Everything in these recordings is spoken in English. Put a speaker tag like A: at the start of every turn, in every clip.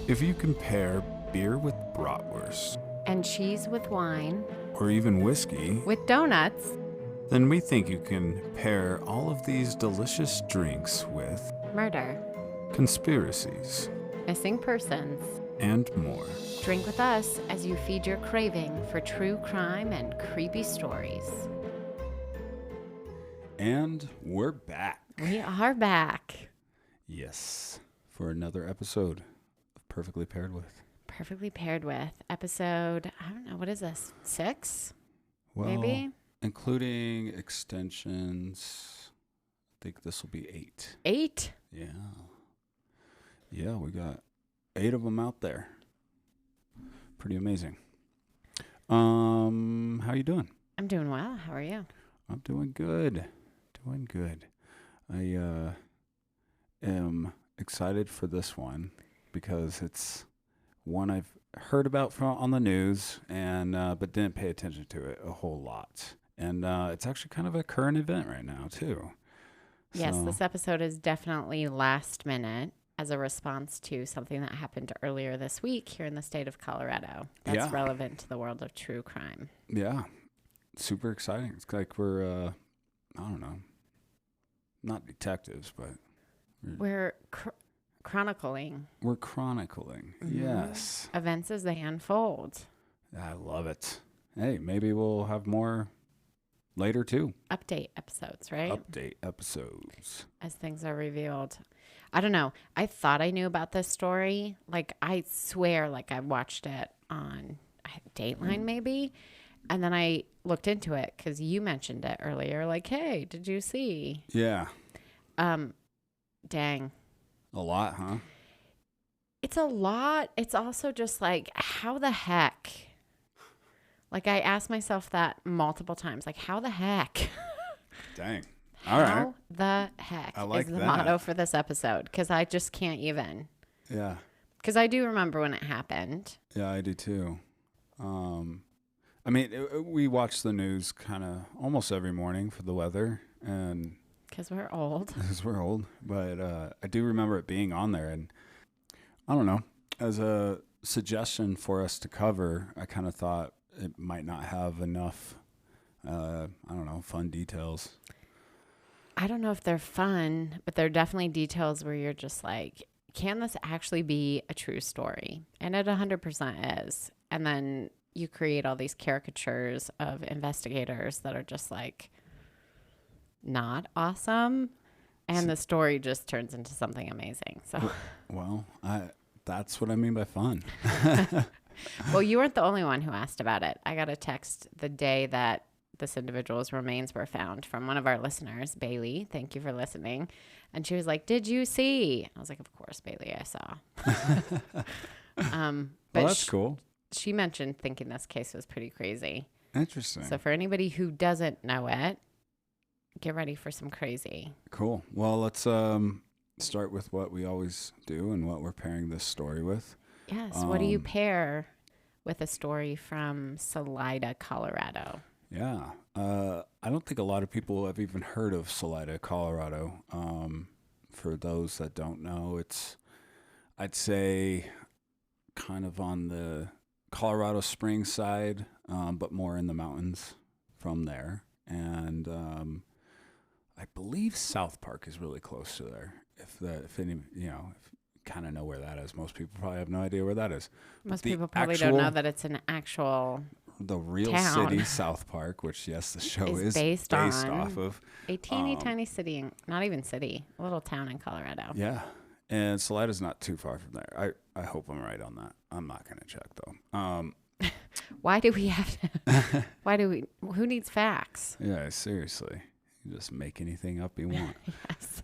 A: If you compare beer with bratwurst,
B: And cheese with wine,
A: or even whiskey,
B: with donuts,
A: then we think you can pair all of these delicious drinks with
B: murder,
A: conspiracies
B: missing persons.
A: and more.
B: Drink with us as you feed your craving for true crime and creepy stories.
A: And we're back.
B: We are back.
A: Yes, for another episode of Perfectly Paired With.
B: Perfectly paired with episode, I don't know, what is this? 6?
A: Well,
B: Maybe?
A: including extensions, I think this will be 8.
B: 8?
A: Yeah. Yeah, we got 8 of them out there. Pretty amazing. How you doing?
B: I'm doing well. How are you?
A: I'm doing good. Doing good. I am excited for this one because it's one I've heard about on the news and but didn't pay attention to it a whole lot. And it's actually kind of a current event right now too.
B: Yes,
A: So-
B: this episode is definitely last minute as a response to something that happened earlier this week here in the state of Colorado that's
A: Yeah.
B: relevant to the world of true crime.
A: Yeah, super exciting. It's like we're, I don't know, not detectives, but
B: We're chronicling
A: we're chronicling.
B: Mhm.
A: Yes,
B: events as they unfold.
A: I love it. Hey, maybe we'll have more later too.
B: Update episodes, right?
A: Update episodes.
B: As things are revealed. I don't know. I thought I knew about this story. Like, I swear, like, I watched it on Dateline maybe. And then I looked into it because you mentioned it earlier. Like, hey, did you see?
A: Yeah,
B: Dang.
A: a lot, huh?
B: It's a lot. It's also just like, how the heck? Like, I asked myself that multiple times. Like, how the heck?
A: Dang. All right.
B: How the heck
A: I like
B: is the
A: that.
B: motto for this episode? Because I just can't even.
A: Yeah,
B: Because I do remember when it happened.
A: yeah, I do too. I mean, we watch the news kind of almost every morning for the weather, and
B: Because we're old.
A: because we're old, but I do remember it being on there, and I don't know, as a suggestion for us to cover, I kind of thought it might not have enough, I don't know, fun details.
B: I don't know if they're fun, but they're definitely details where you're just like, can this actually be a true story? And it 100% is. And then you create all these caricatures of investigators that are just like not awesome. And the story just turns into something amazing. So,
A: Well, that's what I mean by fun.
B: well, you weren't the only one who asked about it. I got a text the day that this individual's remains were found from one of our listeners, Bailey. Thank you for listening. And she was like, "Did you see?" I was like, "Of course, Bailey, I saw." But
A: Well, that's cool.
B: She mentioned thinking this case was pretty crazy.
A: Interesting.
B: So for anybody who doesn't know it, get ready for some crazy.
A: Cool. Well, let's start with what we always do and what we're pairing this story with.
B: Yes. What do you pair with a story from Salida, Colorado?
A: Yeah. I don't think a lot of people have even heard of Salida, Colorado. For those that don't know, it's, I'd say, kind of on the Colorado Springs side, but more in the mountains from there. And I believe South Park is really close to there. If any, you kind of know where that is. Most people probably have no idea where that is.
B: Most
A: The
B: people probably don't know that it's an actual
A: The real
B: town.
A: city, South Park, which, yes, the show
B: Is
A: is
B: based on
A: off of.
B: a teeny tiny city, not even city, a little town in Colorado.
A: Yeah. And Salida's not too far from there. I hope I'm right on that. I'm not going to check, though.
B: Why do we have to? Who needs facts?
A: Yeah, seriously. You just make anything up you want.
B: Yes.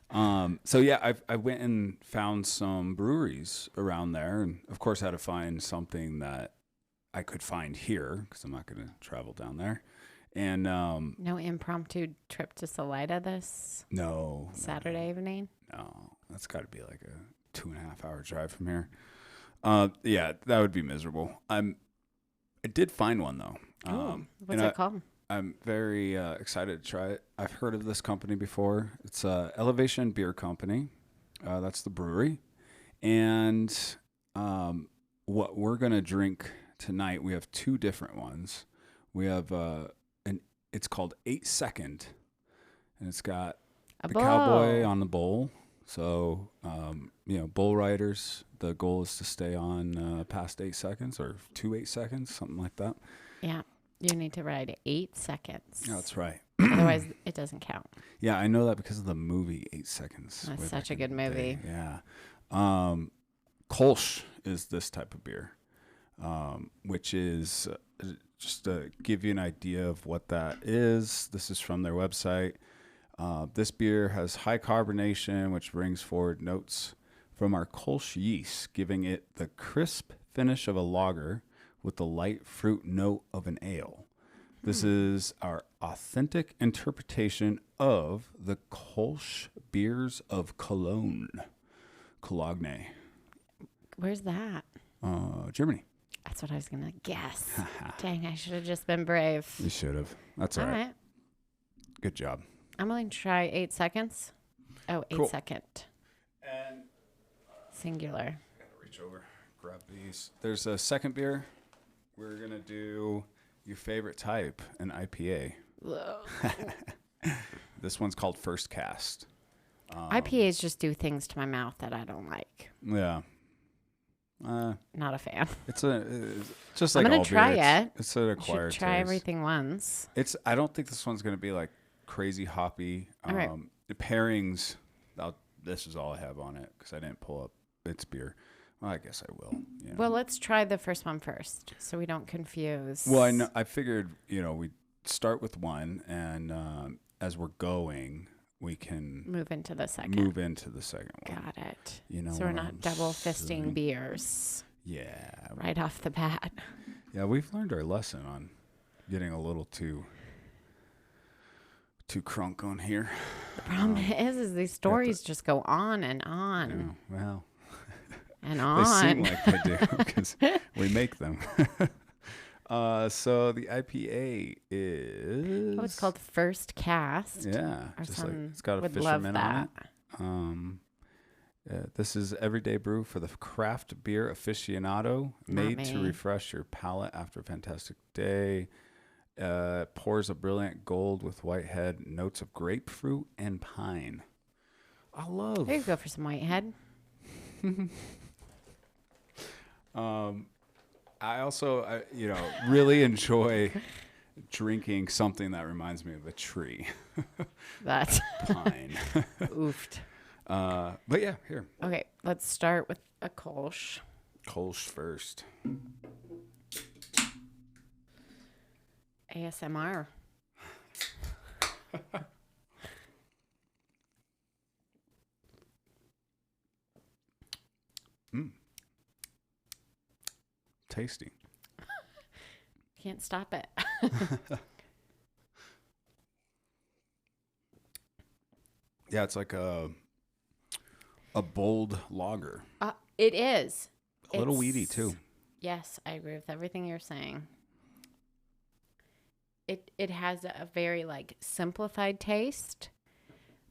A: So, yeah, I went and found some breweries around there. And, of course, I had to find something that I could find here because I'm not going to travel down there. And
B: No impromptu trip to Salida this
A: no.
B: Saturday evening?
A: No, that's got to be like a 2.5 hour drive from here. Yeah, that would be miserable. I did find one though.
B: What's it called?
A: I'm very excited to try it. I've heard of this company before. It's Elevation Beer Company. That's the brewery. And what we're going to drink tonight, we have two different ones. We have it's called 8 Second, and it's got
B: A
A: the
B: bowl.
A: cowboy on the bowl. So, bull riders, the goal is to stay on past 8 seconds or 8 seconds, something like that.
B: Yeah. You need to ride 8 seconds.
A: Yeah, that's right.
B: Otherwise, it doesn't count.
A: Yeah, I know that because of the movie 8 Seconds.
B: That's
A: way
B: such
A: back
B: a
A: in
B: good
A: the
B: movie.
A: day. Yeah. Kolsch is this type of beer, which is just to give you an idea of what that is. This is from their website. This beer has high carbonation, which brings forward notes from our Kolsch yeast, giving it the crisp finish of a lager with the light fruit note of an ale. This is our authentic interpretation of the Kolsch beers of Cologne. Cologne.
B: Where's that?
A: Germany.
B: That's what I was going to guess. Dang, I should have just been brave.
A: You should have. That's all
B: All
A: right.
B: right.
A: Good job.
B: I'm willing to try 8 seconds. Oh, 8
A: Cool.
B: second.
A: And
B: Singular.
A: gotta reach over, grab these. There's a second beer. We're gonna do your favorite type, an IPA. This one's called First Cast.
B: IPAs just do things to my mouth that I don't like.
A: Yeah.
B: Not a fan.
A: It's just like
B: I'm gonna
A: all
B: try
A: beer.
B: it.
A: It's an
B: I
A: acquired
B: should try
A: taste.
B: everything once.
A: I don't think this one's gonna be like crazy hoppy.
B: All right.
A: The pairings. This is all I have on it because I didn't pull up its beer. Well, I guess I will. You know.
B: Well, let's try the first one first, so we don't confuse.
A: Well, I know. I figured, we start with one, and as we're going, we can
B: move into the second.
A: move into the second one.
B: Got it.
A: You know,
B: So we're
A: what
B: not
A: I'm
B: double fisting
A: saying?
B: beers
A: Yeah,
B: right off the bat.
A: yeah. We've learned our lesson on getting a little too crunk on here.
B: The problem is these stories just go on and on
A: Well,
B: and
A: they
B: on.
A: seem like they do because we make them. So the IPA is.
B: Oh, it's called First Cast.
A: Yeah,
B: Our
A: just like
B: son
A: it's got a
B: would love
A: fisherman
B: that.
A: on it. This is everyday brew for the craft beer aficionado,
B: Not
A: made to
B: me.
A: refresh your palate after a fantastic day. Pours a brilliant gold with white head, notes of grapefruit and pine. I love.
B: There you go for some Whitehead.
A: I also, really enjoy drinking something that reminds me of a tree,
B: That's
A: pine.
B: oofed.
A: But yeah, here,
B: Okay, let's start with a Kolsch.
A: Kolsch first.
B: ASMR.
A: Tasty.
B: Can't stop it.
A: Yeah, it's like a bold lager.
B: It is.
A: A little
B: It's-
A: weedy too.
B: Yes, I agree with everything you're saying. It has a very simplified taste,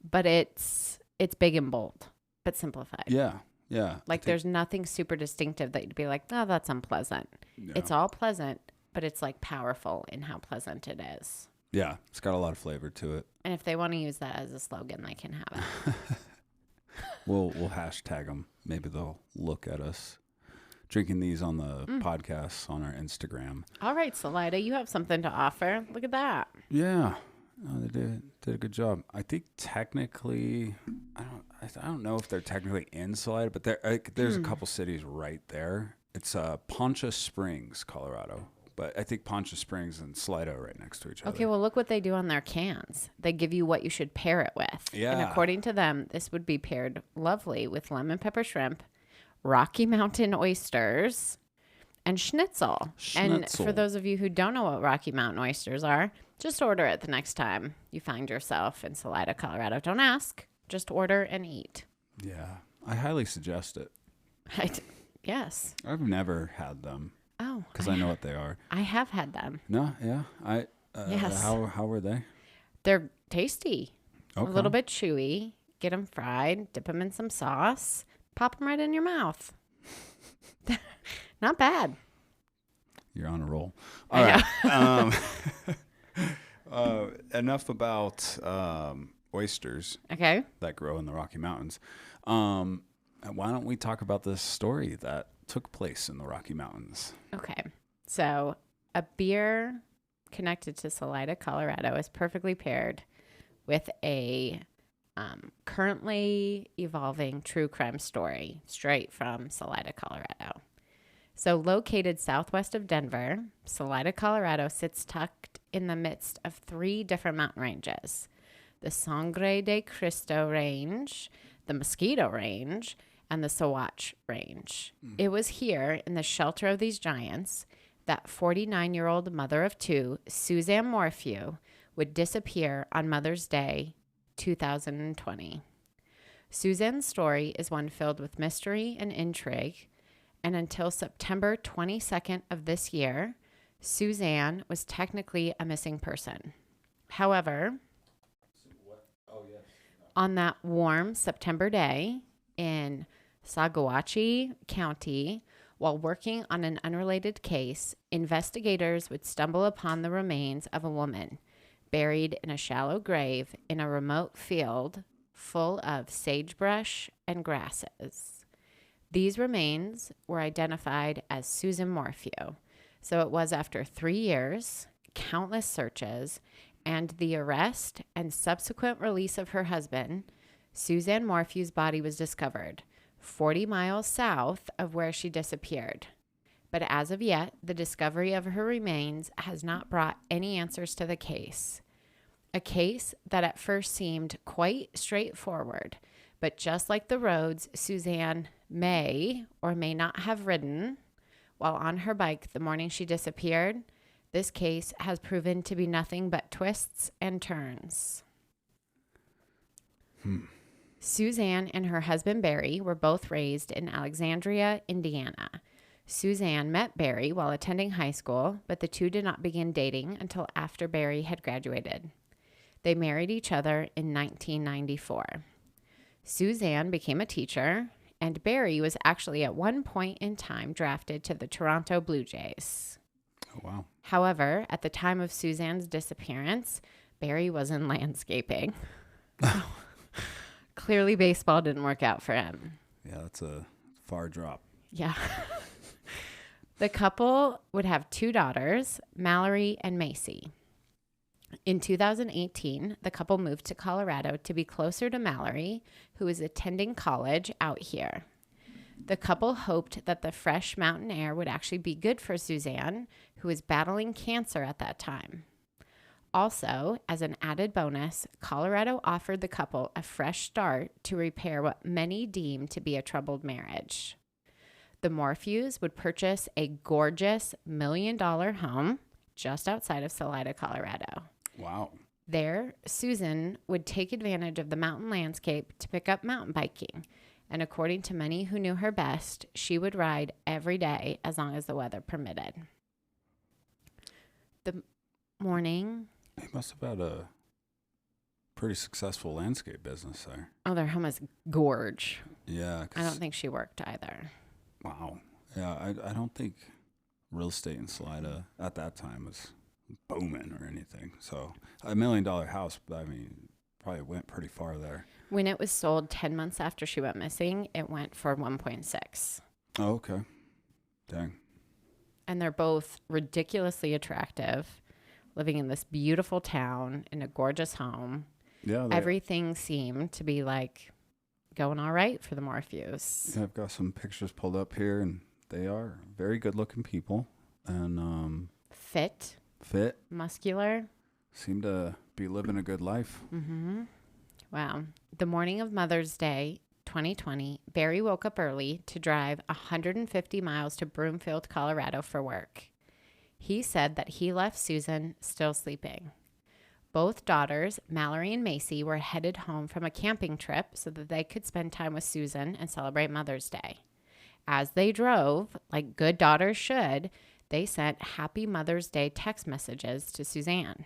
B: but it's big and bold, but simplified.
A: Yeah, yeah.
B: There's nothing super distinctive that you'd be like, oh, that's unpleasant.
A: Yeah.
B: It's all pleasant, but it's powerful in how pleasant it is.
A: Yeah, it's got a lot of flavor to it.
B: And if they want to use that as a slogan, they can have it.
A: We'll hashtag them. Maybe they'll look at us drinking these on the podcasts on our Instagram.
B: All right, Salida, you have something to offer. Look at that.
A: Yeah, no, they did a good job. I think technically, I don't know if they're technically in Salida, but there's a couple cities right there. It's Poncha Springs, Colorado. But I think Poncha Springs and Salida are right next to each other.
B: Okay, well, look what they do on their cans. They give you what you should pair it with.
A: Yeah.
B: And according to them, this would be paired lovely with lemon pepper shrimp, Rocky Mountain oysters, and schnitzel. And
A: Schnitzel.
B: for those of you who don't know what Rocky Mountain oysters are, just order it the next time you find yourself in Salida, Colorado. Don't ask. Just order and eat.
A: Yeah, I highly suggest it.
B: Yes.
A: I've never had them
B: Oh.
A: because I know what they are.
B: I have had them.
A: No, yeah,
B: Yes.
A: How were they?
B: They're tasty.
A: Okay.
B: A little bit chewy. Get them fried. Dip them in some sauce. Pop them right in your mouth. Not bad.
A: You're on a roll.
B: I
A: All
B: know.
A: right. Enough about oysters
B: Okay.
A: that grow in the Rocky Mountains. Why don't we talk about this story that took place in the Rocky Mountains?
B: Okay. So a beer connected to Salida, Colorado is perfectly paired with a currently evolving true crime story straight from Salida, Colorado. So located southwest of Denver, Salida, Colorado sits tucked in the midst of 3 different mountain ranges: the Sangre de Cristo Range, the Mosquito Range, and the Sawatch Range. It was here, in the shelter of these giants, that 49-year-old mother of 2, Suzanne Morphew, would disappear on Mother's Day, 2020. Suzanne's story is one filled with mystery and intrigue, and until September 22nd of this year, Suzanne was technically a missing person. However, on that warm September day in Saguache County, while working on an unrelated case, investigators would stumble upon the remains of a woman buried in a shallow grave in a remote field full of sagebrush and grasses. These remains were identified as Suzanne Morphew. So it was after 3 years, countless searches, and the arrest and subsequent release of her husband, Suzanne Morphew's body was discovered 40 miles south of where she disappeared. But as of yet, the discovery of her remains has not brought any answers to the case. A case that at first seemed quite straightforward, but just like the roads Suzanne may or may not have ridden while on her bike the morning she disappeared, this case has proven to be nothing but twists and turns. Suzanne and her husband Barry were both raised in Alexandria, Indiana. Suzanne met Barry while attending high school, but the two did not begin dating until after Barry had graduated. They married each other in 1994. Suzanne became a teacher, and Barry was actually at one point in time drafted to the Toronto Blue Jays.
A: Oh, wow.
B: However, at the time of Suzanne's disappearance, Barry was in landscaping. Clearly, baseball didn't work out for him.
A: Yeah, that's a far drop.
B: Yeah. The couple would have 2 daughters, Mallory and Macy. In 2018, the couple moved to Colorado to be closer to Mallory, who was attending college out here. The couple hoped that the fresh mountain air would actually be good for Suzanne, who was battling cancer at that time. Also, as an added bonus, Colorado offered the couple a fresh start to repair what many deemed to be a troubled marriage. The Morphews would purchase a gorgeous $1 million home just outside of Salida, Colorado.
A: Wow.
B: There, Susan would take advantage of the mountain landscape to pick up mountain biking, and according to many who knew her best, she would ride every day as long as the weather permitted. The morning...
A: He must have had a pretty successful landscape business there.
B: Oh, their home is gorge.
A: Yeah.
B: I don't think she worked either.
A: Wow. Yeah, I don't think real estate in Salida at that time was booming or anything. So $1 million house, I mean, probably went pretty far there.
B: When it was sold 10 months after she went missing, it went for 1.6.
A: Oh, okay. Dang.
B: And they're both ridiculously attractive, living in this beautiful town in a gorgeous home.
A: Yeah.
B: Everything seemed to be like going all right for the Morphews.
A: Yeah, I've got some pictures pulled up here, and they are very good looking people and
B: Fit, muscular.
A: Seem to be living a good life.
B: Mm-hmm. Wow. The morning of Mother's Day, 2020, Barry woke up early to drive 150 miles to Broomfield, Colorado for work. He said that he left Susan still sleeping. Both daughters, Mallory and Macy, were headed home from a camping trip so that they could spend time with Susan and celebrate Mother's Day. As they drove, like good daughters should, they sent Happy Mother's Day text messages to Suzanne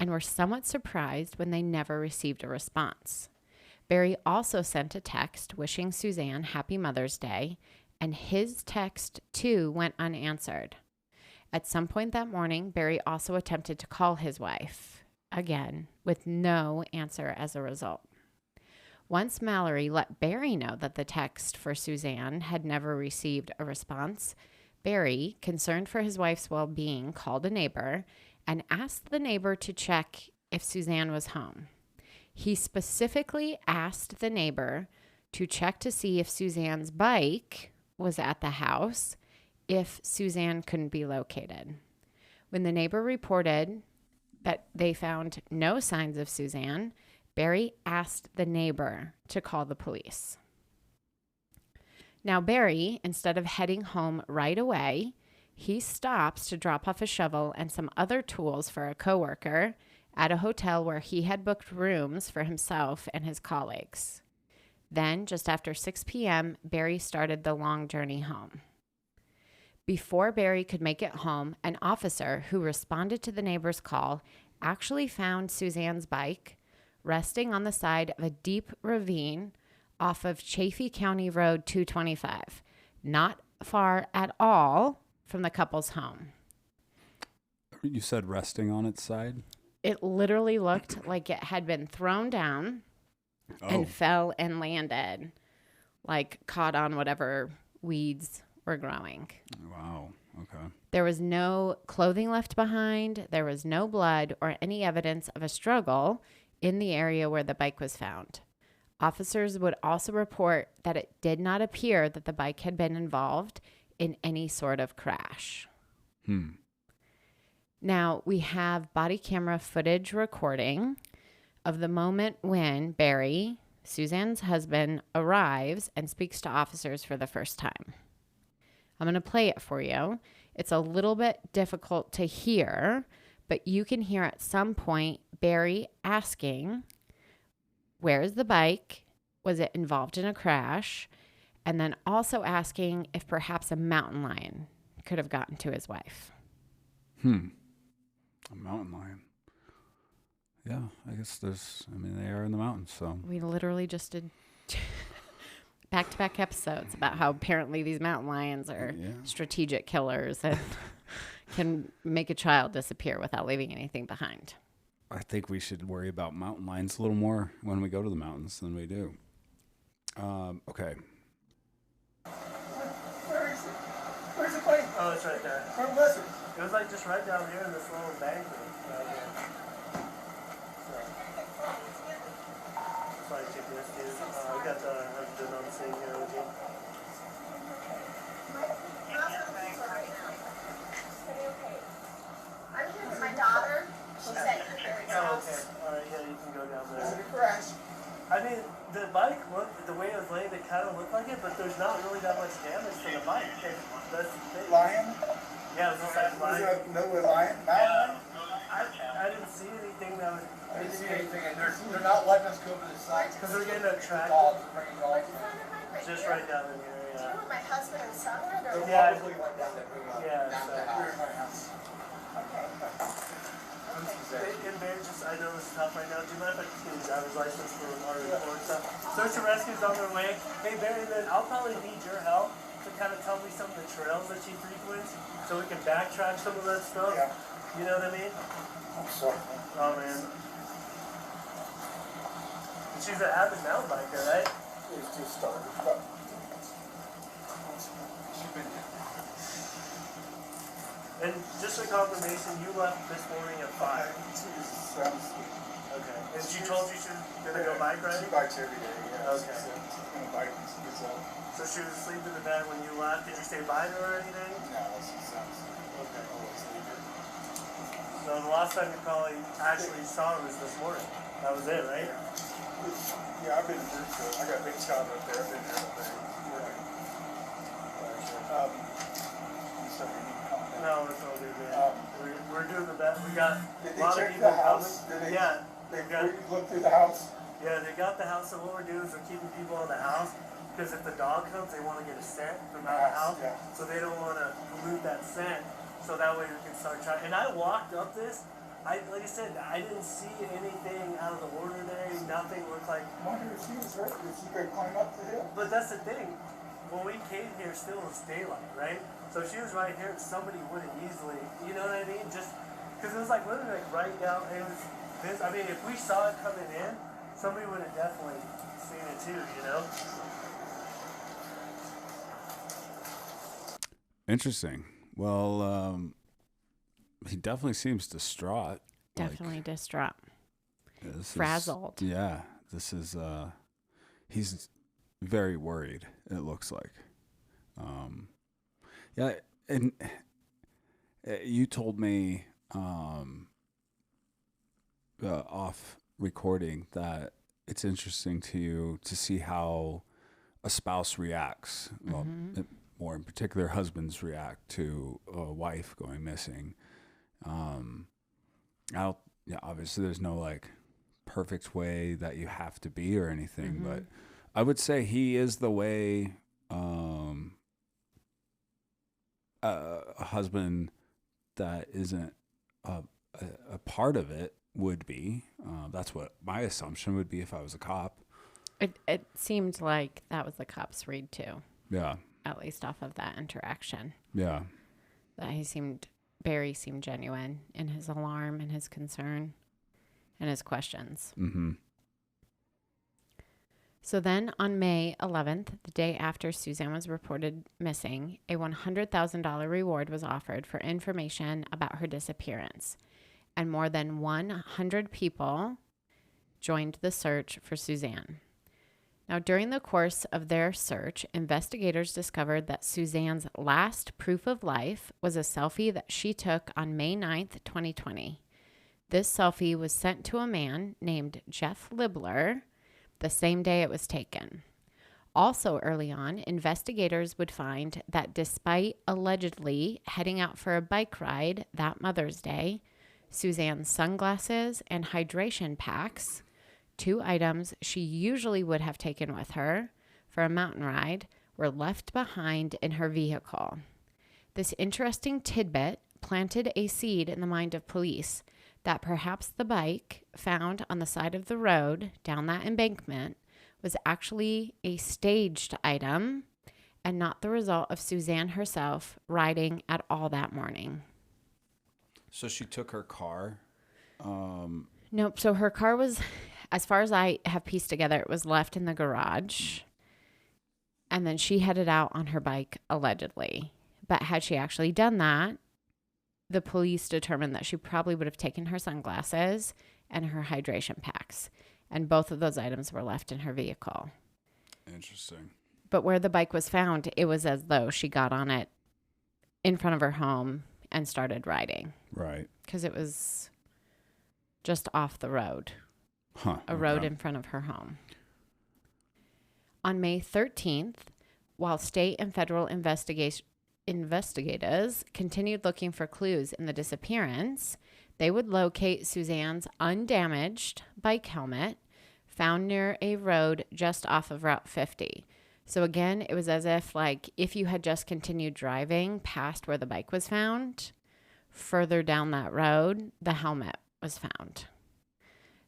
B: and were somewhat surprised when they never received a response. Barry also sent a text wishing Suzanne Happy Mother's Day and his text too went unanswered. At some point that morning, Barry also attempted to call his wife, again, with no answer as a result. Once Mallory let Barry know that the text for Suzanne had never received a response, Barry, concerned for his wife's well-being, called a neighbor and asked the neighbor to check if Suzanne was home. He specifically asked the neighbor to check to see if Suzanne's bike was at the house if Suzanne couldn't be located. When the neighbor reported that they found no signs of Suzanne, Barry asked the neighbor to call the police. Now, Barry, instead of heading home right away, he stops to drop off a shovel and some other tools for a coworker at a hotel where he had booked rooms for himself and his colleagues. Then, just after 6 p.m., Barry started the long journey home. Before Barry could make it home, an officer who responded to the neighbor's call actually found Suzanne's bike resting on the side of a deep ravine off of Chaffee County Road 225, not far at all from the couple's home.
A: You said resting on its side?
B: It literally looked like it had been thrown down and fell and landed, like caught on whatever weeds were growing.
A: Wow. Okay.
B: There was no clothing left behind. There was no blood or any evidence of a struggle in the area where the bike was found. Officers would also report that it did not appear that the bike had been involved in any sort of crash. Now, we have body camera footage recording of the moment when Barry, Suzanne's husband, arrives and speaks to officers for the first time. I'm going to play it for you. It's a little bit difficult to hear, but you can hear at some point Barry asking, where is the bike? Was it involved in a crash? And then also asking if perhaps a mountain lion could have gotten to his wife.
A: A mountain lion. Yeah, I guess they are in the mountains, so.
B: We literally just did back-to-back episodes about how apparently these mountain lions are strategic killers and can make a child disappear without leaving anything behind.
A: I think we should worry about mountain lions a little more when we go to the mountains than we do. Okay.
C: Where's the plane?
D: Oh, it's right there.
C: Where was it?
D: It was like just right down here in this little embankment right here. So I took this dude. We got the husband on the scene here with you.
C: I'm here with my daughter. She's at your parents'
D: Oh,
C: house.
D: okay. Alright, yeah, you can go down
C: Is it
D: there.
C: a crash?
D: I mean, the bike looked, the way it was laid, it kind of looked like it, but there's not really that much damage to the bike. That's the thing.
C: Lion?
D: Yeah, it was just like
C: Was
D: lion.
C: it no lion? Mountain lion?
D: I didn't see anything that was.
C: I didn't see anything, and they're not letting us go to the site.
D: Because they're getting a track
C: Dogs, bringing dogs.
D: just right down in here,
E: Do you know
D: yeah.
E: where my husband and son are?
C: They
E: They're
D: Yeah.
C: probably went down that road.
D: Yeah,
C: Down
D: so-
C: that house. My house.
E: okay.
D: And Barry, just, I know this is tough right now. Do you mind if I just get a driver's license for our report stuff? Search and rescue's on their way. Hey Barry, then I'll probably need your help to kind of tell me some of the trails that she frequents so we can backtrack some of that stuff.
C: Yeah.
D: You know what I mean?
C: I'm sorry.
D: Oh man. And she's an avid mountain biker, right?
C: It's just started. But she's been here.
D: And just for confirmation, you left this morning at 5.
C: She was sound asleep.
D: Okay. And she told you she was gonna go bike
C: She
D: riding?
C: bikes every day, yeah.
D: Okay.
C: She's gonna bike when she gets up.
D: So she was asleep in the bed when you left. Did you say bye to her or anything?
C: No, she sounds asleep.
D: Okay.
C: Always leave her.
D: So the last time you probably actually saw her was this morning. That was it, right?
C: Yeah, I've been here, so I got a big child up there. I've been here all day. So we need to calm down.
D: No, it's all good, man. We're doing the best. We got
C: Did
D: a
C: they
D: lot of
C: check
D: people
C: the house?
D: coming.
C: Did they?
D: Yeah.
C: They
D: They got,
C: looked through the house?
D: yeah, they got the house. So what we're doing is we're keeping people in the house because if the dog comes, they want to get a scent from out of the house.
C: Yeah.
D: So they don't want to pollute that scent. So that way we can start trying. And I walked up this. Like I said, I didn't see anything out of the order there. Nothing looked like.
C: I wonder if she was hurt. If she could climb up the hill?
D: But that's the thing. when we came here, still was daylight, right? So if she was right here, somebody wouldn't easily, you know what I mean? Just because it was like literally like right down. It was this. I mean, if we saw it coming in, somebody would have definitely seen it too, you know?
A: Interesting. Well, he definitely seems distraught.
B: Definitely distraught.
A: This
B: Frazzled.
A: Yeah, this is. He's very worried. It looks like. Yeah, and you told me off recording that it's interesting to you to see how a spouse reacts. Well, more in particular, husbands react to a wife going missing. Obviously, there's no like perfect way that you have to be or anything, but I would say he is the way a husband that isn't a part of it would be. That's what my assumption would be if I was a cop.
B: It seemed like that was the cop's read too.
A: Yeah.
B: At least off of that interaction.
A: Yeah.
B: That Barry seemed genuine in his alarm and his concern and his questions.
A: Mm-hmm.
B: So then on May 11th, the day after Suzanne was reported missing, a $100,000 reward was offered for information about her disappearance. And more than 100 people joined the search for Suzanne. Now, during the course of their search, investigators discovered that Suzanne's last proof of life was a selfie that she took on May 9th, 2020. This selfie was sent to a man named Jeff Libler the same day it was taken. Also early on, investigators would find that despite allegedly heading out for a bike ride that Mother's Day, Suzanne's sunglasses and hydration packs, 2 items she usually would have taken with her for a mountain ride, were left behind in her vehicle. This interesting tidbit planted a seed in the mind of police that perhaps the bike found on the side of the road down that embankment was actually a staged item and not the result of Suzanne herself riding at all that morning.
A: So she took her car.
B: Nope. So her car was, as far as I have pieced together, it was left in the garage. And then she headed out on her bike, allegedly. But had she actually done that, the police determined that she probably would have taken her sunglasses and her hydration packs. And both of those items were left in her vehicle.
A: Interesting.
B: But where the bike was found, it was as though she got on it in front of her home and started riding.
A: Right.
B: Because it was just off the road. A road in front of her home. On May 13th, while state and federal investigators continued looking for clues in the disappearance, they would locate Suzanne's undamaged bike helmet found near a road just off of Route 50. So again, it was as if you had just continued driving past where the bike was found, further down that road, the helmet was found.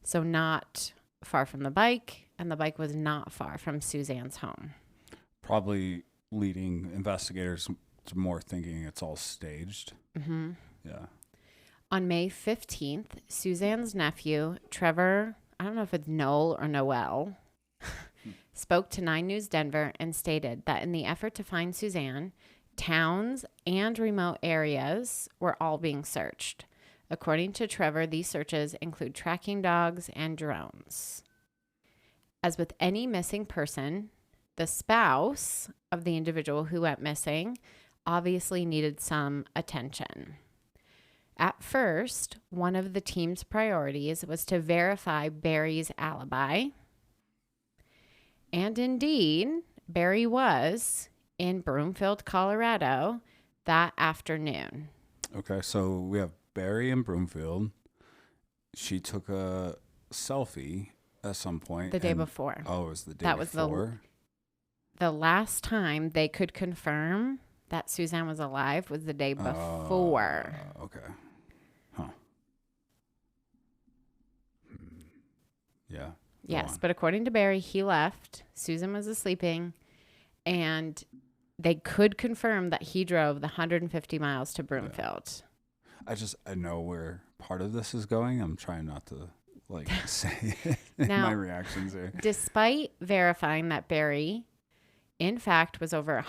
B: So not far from the bike, and the bike was not far from Suzanne's home.
A: Probably leading investigators to more thinking it's all staged.
B: Mm-hmm.
A: Yeah.
B: On May 15th, Suzanne's nephew, Trevor, I don't know if it's Noel or Noel, spoke to 9 News Denver and stated that in the effort to find Suzanne, towns and remote areas were all being searched. According to Trevor, these searches include tracking dogs and drones. As with any missing person, the spouse of the individual who went missing obviously needed some attention. At first, one of the team's priorities was to verify Barry's alibi. And indeed, Barry was in Broomfield, Colorado that afternoon.
A: Okay, so we have Barry in Broomfield. She took a selfie at some point.
B: The day before.
A: Oh, it was the day
B: that
A: before?
B: Was the last time they could confirm that Suzanne was alive was the day before.
A: Okay. Huh. Yeah.
B: Yes, but according to Barry, he left. Susan was sleeping. And they could confirm that he drove the 150 miles to Broomfield.
A: I know where part of this is going. I'm trying not to say it.
B: Now,
A: My reactions are.
B: Despite verifying that Barry, in fact, was over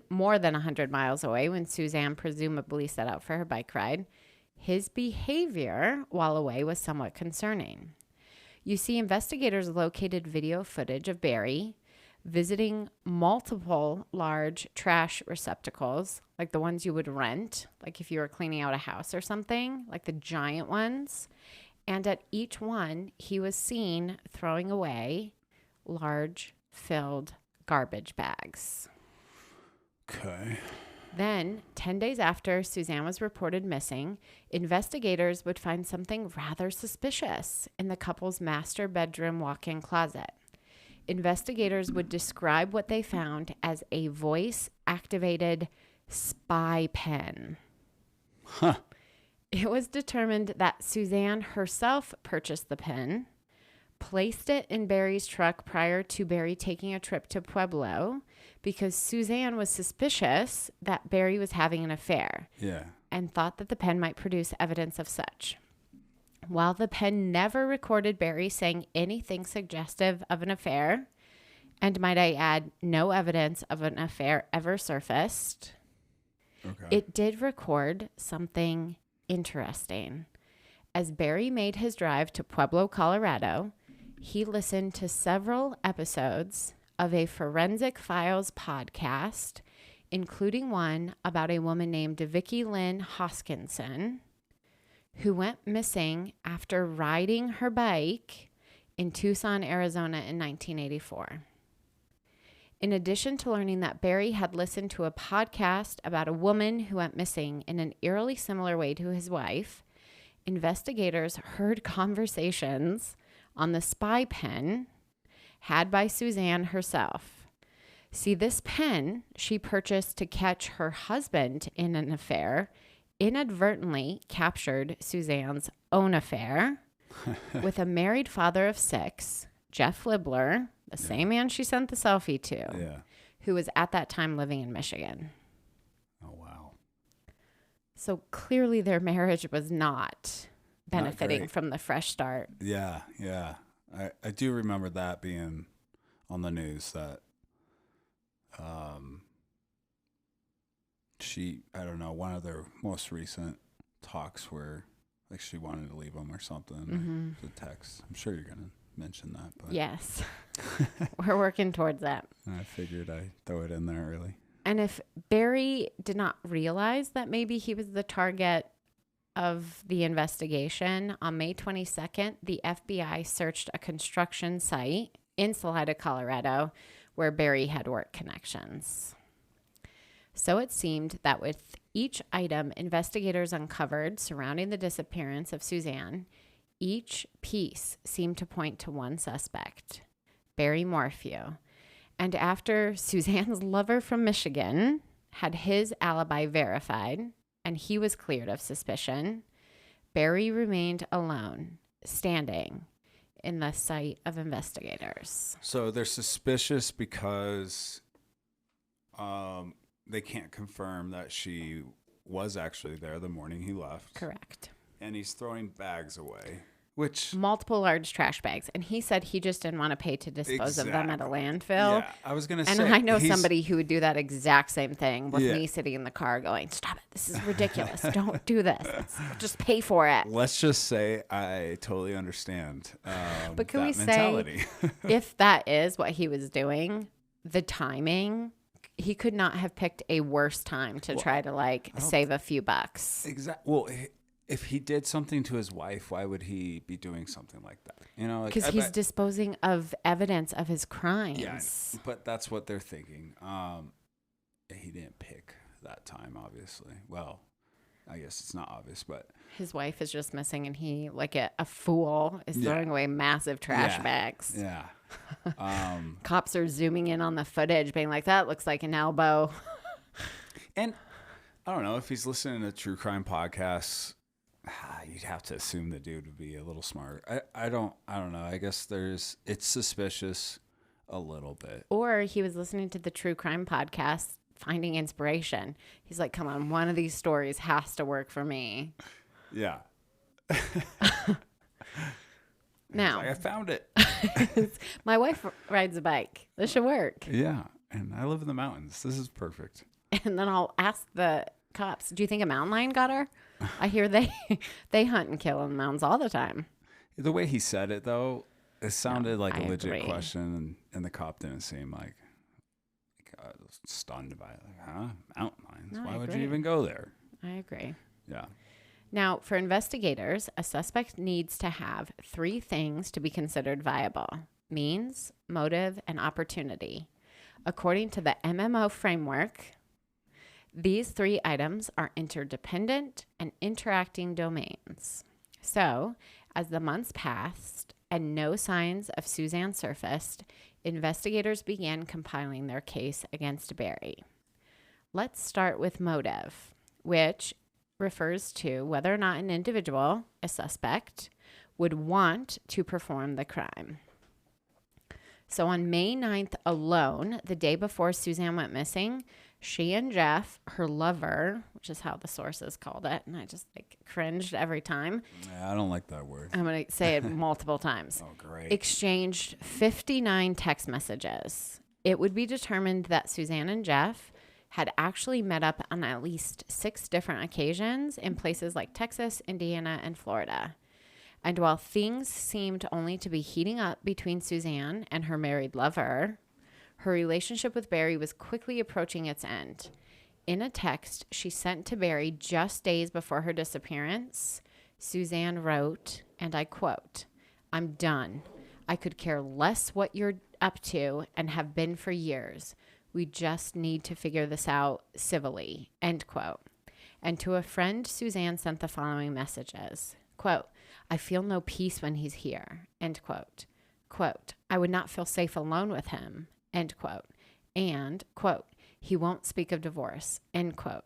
B: more than 100 miles away when Suzanne presumably set out for her bike ride, his behavior while away was somewhat concerning. You see, investigators located video footage of Barry visiting multiple large trash receptacles, like the ones you would rent, like if you were cleaning out a house or something, like the giant ones. And at each one, he was seen throwing away large filled garbage bags.
A: Okay.
B: Then, 10 days after Suzanne was reported missing, investigators would find something rather suspicious in the couple's master bedroom walk-in closet. Investigators would describe what they found as a voice-activated spy pen.
A: Huh.
B: It was determined that Suzanne herself purchased the pen, placed it in Barry's truck prior to Barry taking a trip to Pueblo because Suzanne was suspicious that Barry was having an affair.
A: Yeah.
B: And thought that the pen might produce evidence of such. While the pen never recorded Barry saying anything suggestive of an affair, and might I add, no evidence of an affair ever surfaced, it did record something interesting. As Barry made his drive to Pueblo, Colorado, he listened to several episodes of a Forensic Files podcast, including one about a woman named Vicki Lynn Hoskinson, who went missing after riding her bike in Tucson, Arizona in 1984. In addition to learning that Barry had listened to a podcast about a woman who went missing in an eerily similar way to his wife, investigators heard conversations on the spy pen had by Suzanne herself. See, this pen she purchased to catch her husband in an affair inadvertently captured Suzanne's own affair with a married father of 6, Jeff Libler, the same man she sent the selfie to, who was at that time living in Michigan.
A: Oh, wow.
B: So clearly their marriage was not benefiting
A: great.
B: from the fresh start.
A: Yeah, yeah. I do remember that being on the news that I don't know, one of their most recent talks where like she wanted to leave him or something. The text. I'm sure you're going to mention that. But
B: Yes. We're working towards that.
A: I figured I'd throw it in there early.
B: And if Barry did not realize that maybe he was the target of the investigation, on May 22nd, the FBI searched a construction site in Salida, Colorado, where Barry had work connections. So it seemed that with each item investigators uncovered surrounding the disappearance of Suzanne, each piece seemed to point to one suspect, Barry Morphew. And after Suzanne's lover from Michigan had his alibi verified and he was cleared of suspicion, Barry remained alone, standing in the sight of investigators.
A: So they're suspicious because they can't confirm that she was actually there the morning he left.
B: Correct.
A: And he's throwing bags away, which...
B: Multiple large trash bags. And he said he just didn't want to pay to dispose of them at a landfill.
A: Yeah, I was going to say...
B: And I know somebody who would do that exact same thing with me sitting in the car going, stop it. This is ridiculous. Don't do this. Just pay for it.
A: Let's just say I totally understand
B: but can
A: that
B: we
A: mentality.
B: say, if that is what he was doing, the timing... He could not have picked a worse time to try to save a few bucks.
A: Exactly. Well, if he did something to his wife, why would he be doing something like that? You know,
B: because he's disposing of evidence of his crimes.
A: Yeah, but that's what they're thinking. He didn't pick that time, obviously. Well, I guess it's not obvious, but
B: his wife is just missing, and he, like a fool, is throwing away massive trash bags.
A: Yeah.
B: Cops are zooming in on the footage, being like, that looks like an elbow.
A: And I don't know, if he's listening to true crime podcasts, you'd have to assume the dude would be a little smart. I don't know. I guess it's suspicious. A little bit.
B: Or he was listening to the true crime podcast, finding inspiration. He's like, come on, one of these stories has to work for me.
A: Yeah.
B: Now,
A: Like, I found it.
B: my wife rides a bike. This should work.
A: Yeah. And I live in the mountains. This is perfect.
B: And then I'll ask the cops, do you think a mountain lion got her? I hear they hunt and kill in the mountains all the time.
A: The way he said it, though, it sounded like
B: I
A: a legit
B: agree.
A: question, and the cop didn't seem like I was stunned by it. Like, huh? Mountain lions?
B: No,
A: Why
B: I
A: would you
B: agree.
A: even go there?
B: I agree.
A: Yeah.
B: Now, for investigators, a suspect needs to have 3 things to be considered viable: means, motive, and opportunity. According to the MMO framework, these 3 items are interdependent and interacting domains. So, as the months passed and no signs of Suzanne surfaced, investigators began compiling their case against Barry. Let's start with motive, which refers to whether or not an individual, a suspect, would want to perform the crime. So on May 9th alone, the day before Suzanne went missing, she and Jeff, her lover, which is how the sources called it, and I just cringed every time.
A: Yeah, I don't like that word.
B: I'm going to say it multiple times.
A: Oh, great.
B: Exchanged 59 text messages. It would be determined that Suzanne and Jeff had actually met up on at least 6 different occasions in places like Texas, Indiana, and Florida. And while things seemed only to be heating up between Suzanne and her married lover, her relationship with Barry was quickly approaching its end. In a text she sent to Barry just days before her disappearance, Suzanne wrote, and I quote, "I'm done. I could care less what you're up to and have been for years. We just need to figure this out civilly," end quote. And to a friend, Suzanne sent the following messages. Quote, "I feel no peace when he's here," end quote. Quote, "I would not feel safe alone with him," end quote. And, quote, "He won't speak of divorce," end quote.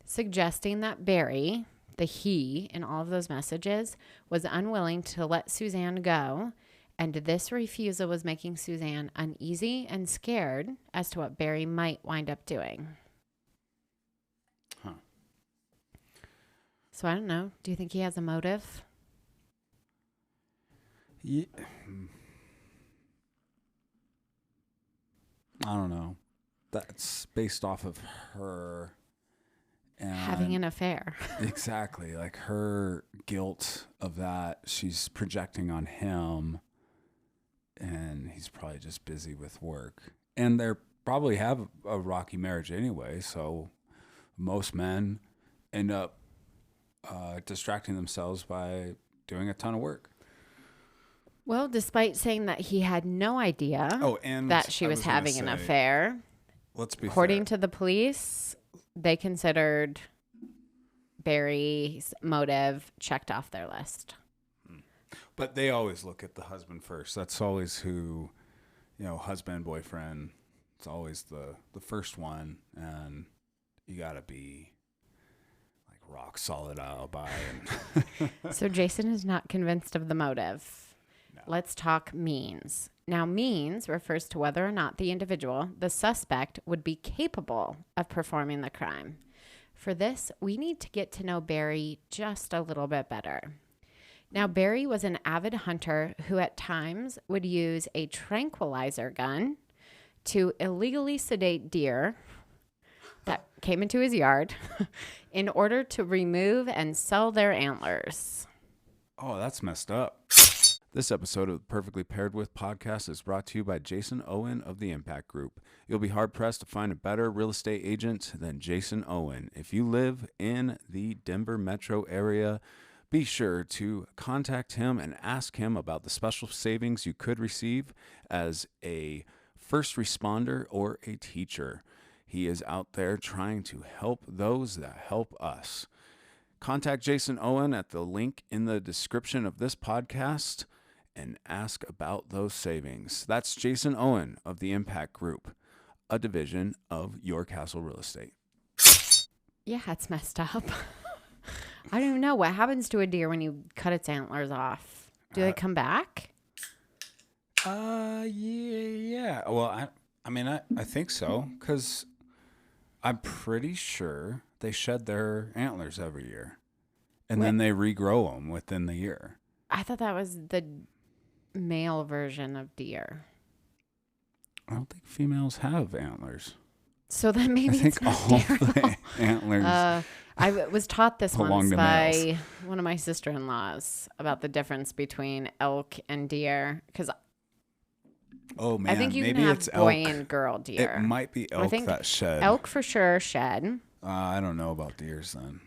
B: Suggesting that Barry, the he in all of those messages, was unwilling to let Suzanne go, and this refusal was making Suzanne uneasy and scared as to what Barry might wind up doing.
A: Huh.
B: So I don't know. Do you think he has a motive?
A: Yeah. I don't know. That's based off of her and
B: Having an affair.
A: exactly, like her guilt of that she's projecting on him, and he's probably just busy with work. And they probably have a rocky marriage anyway, so most men end up distracting themselves by doing a ton of work.
B: Well, despite saying that he had no idea
A: And
B: that she
A: I
B: was
A: gonna
B: having an
A: say,
B: affair,
A: Let's be
B: according
A: fair.
B: to the police, they considered Barry's motive checked off their list.
A: But they always look at the husband first. That's always who, husband, boyfriend. It's always the first one, and you got to be like rock solid alibi. And
B: So Jason is not convinced of the motive.
A: No.
B: Let's talk means. Now, means refers to whether or not the individual, the suspect, would be capable of performing the crime. For this, we need to get to know Barry just a little bit better. Now, Barry was an avid hunter who at times would use a tranquilizer gun to illegally sedate deer that came into his yard in order to remove and sell their antlers.
A: oh, that's messed up. This episode of the Perfectly Paired With podcast is brought to you by Jason Owen of the Impact Group. You'll be hard-pressed to find a better real estate agent than Jason Owen. If you live in the Denver metro area, be sure to contact him and ask him about the special savings you could receive as a first responder or a teacher. He is out there trying to help those that help us. Contact Jason Owen at the link in the description of this podcast and ask about those savings. That's Jason Owen of the Impact Group, a division of Your Castle Real Estate.
B: Yeah, it's messed up. I don't even know what happens to a deer when you cut its antlers off. Do they come back?
A: Yeah. Well, I mean, I think so, because I'm pretty sure they shed their antlers every year, and then they regrow them within the year.
B: I thought that was the male version of deer.
A: I don't think females have antlers.
B: So then
A: I
B: maybe
A: think
B: it's not
A: all
B: deer.
A: the antlers.
B: I was taught this
A: Belong
B: once
A: to
B: by
A: males.
B: one of my sister-in-laws about the difference between elk and deer. Because
A: Oh man,
B: I think you
A: maybe
B: can have
A: it's
B: boy
A: elk.
B: and girl deer.
A: It might be
B: I
A: elk
B: think
A: that shed.
B: elk for sure shed.
A: I don't know about deers then,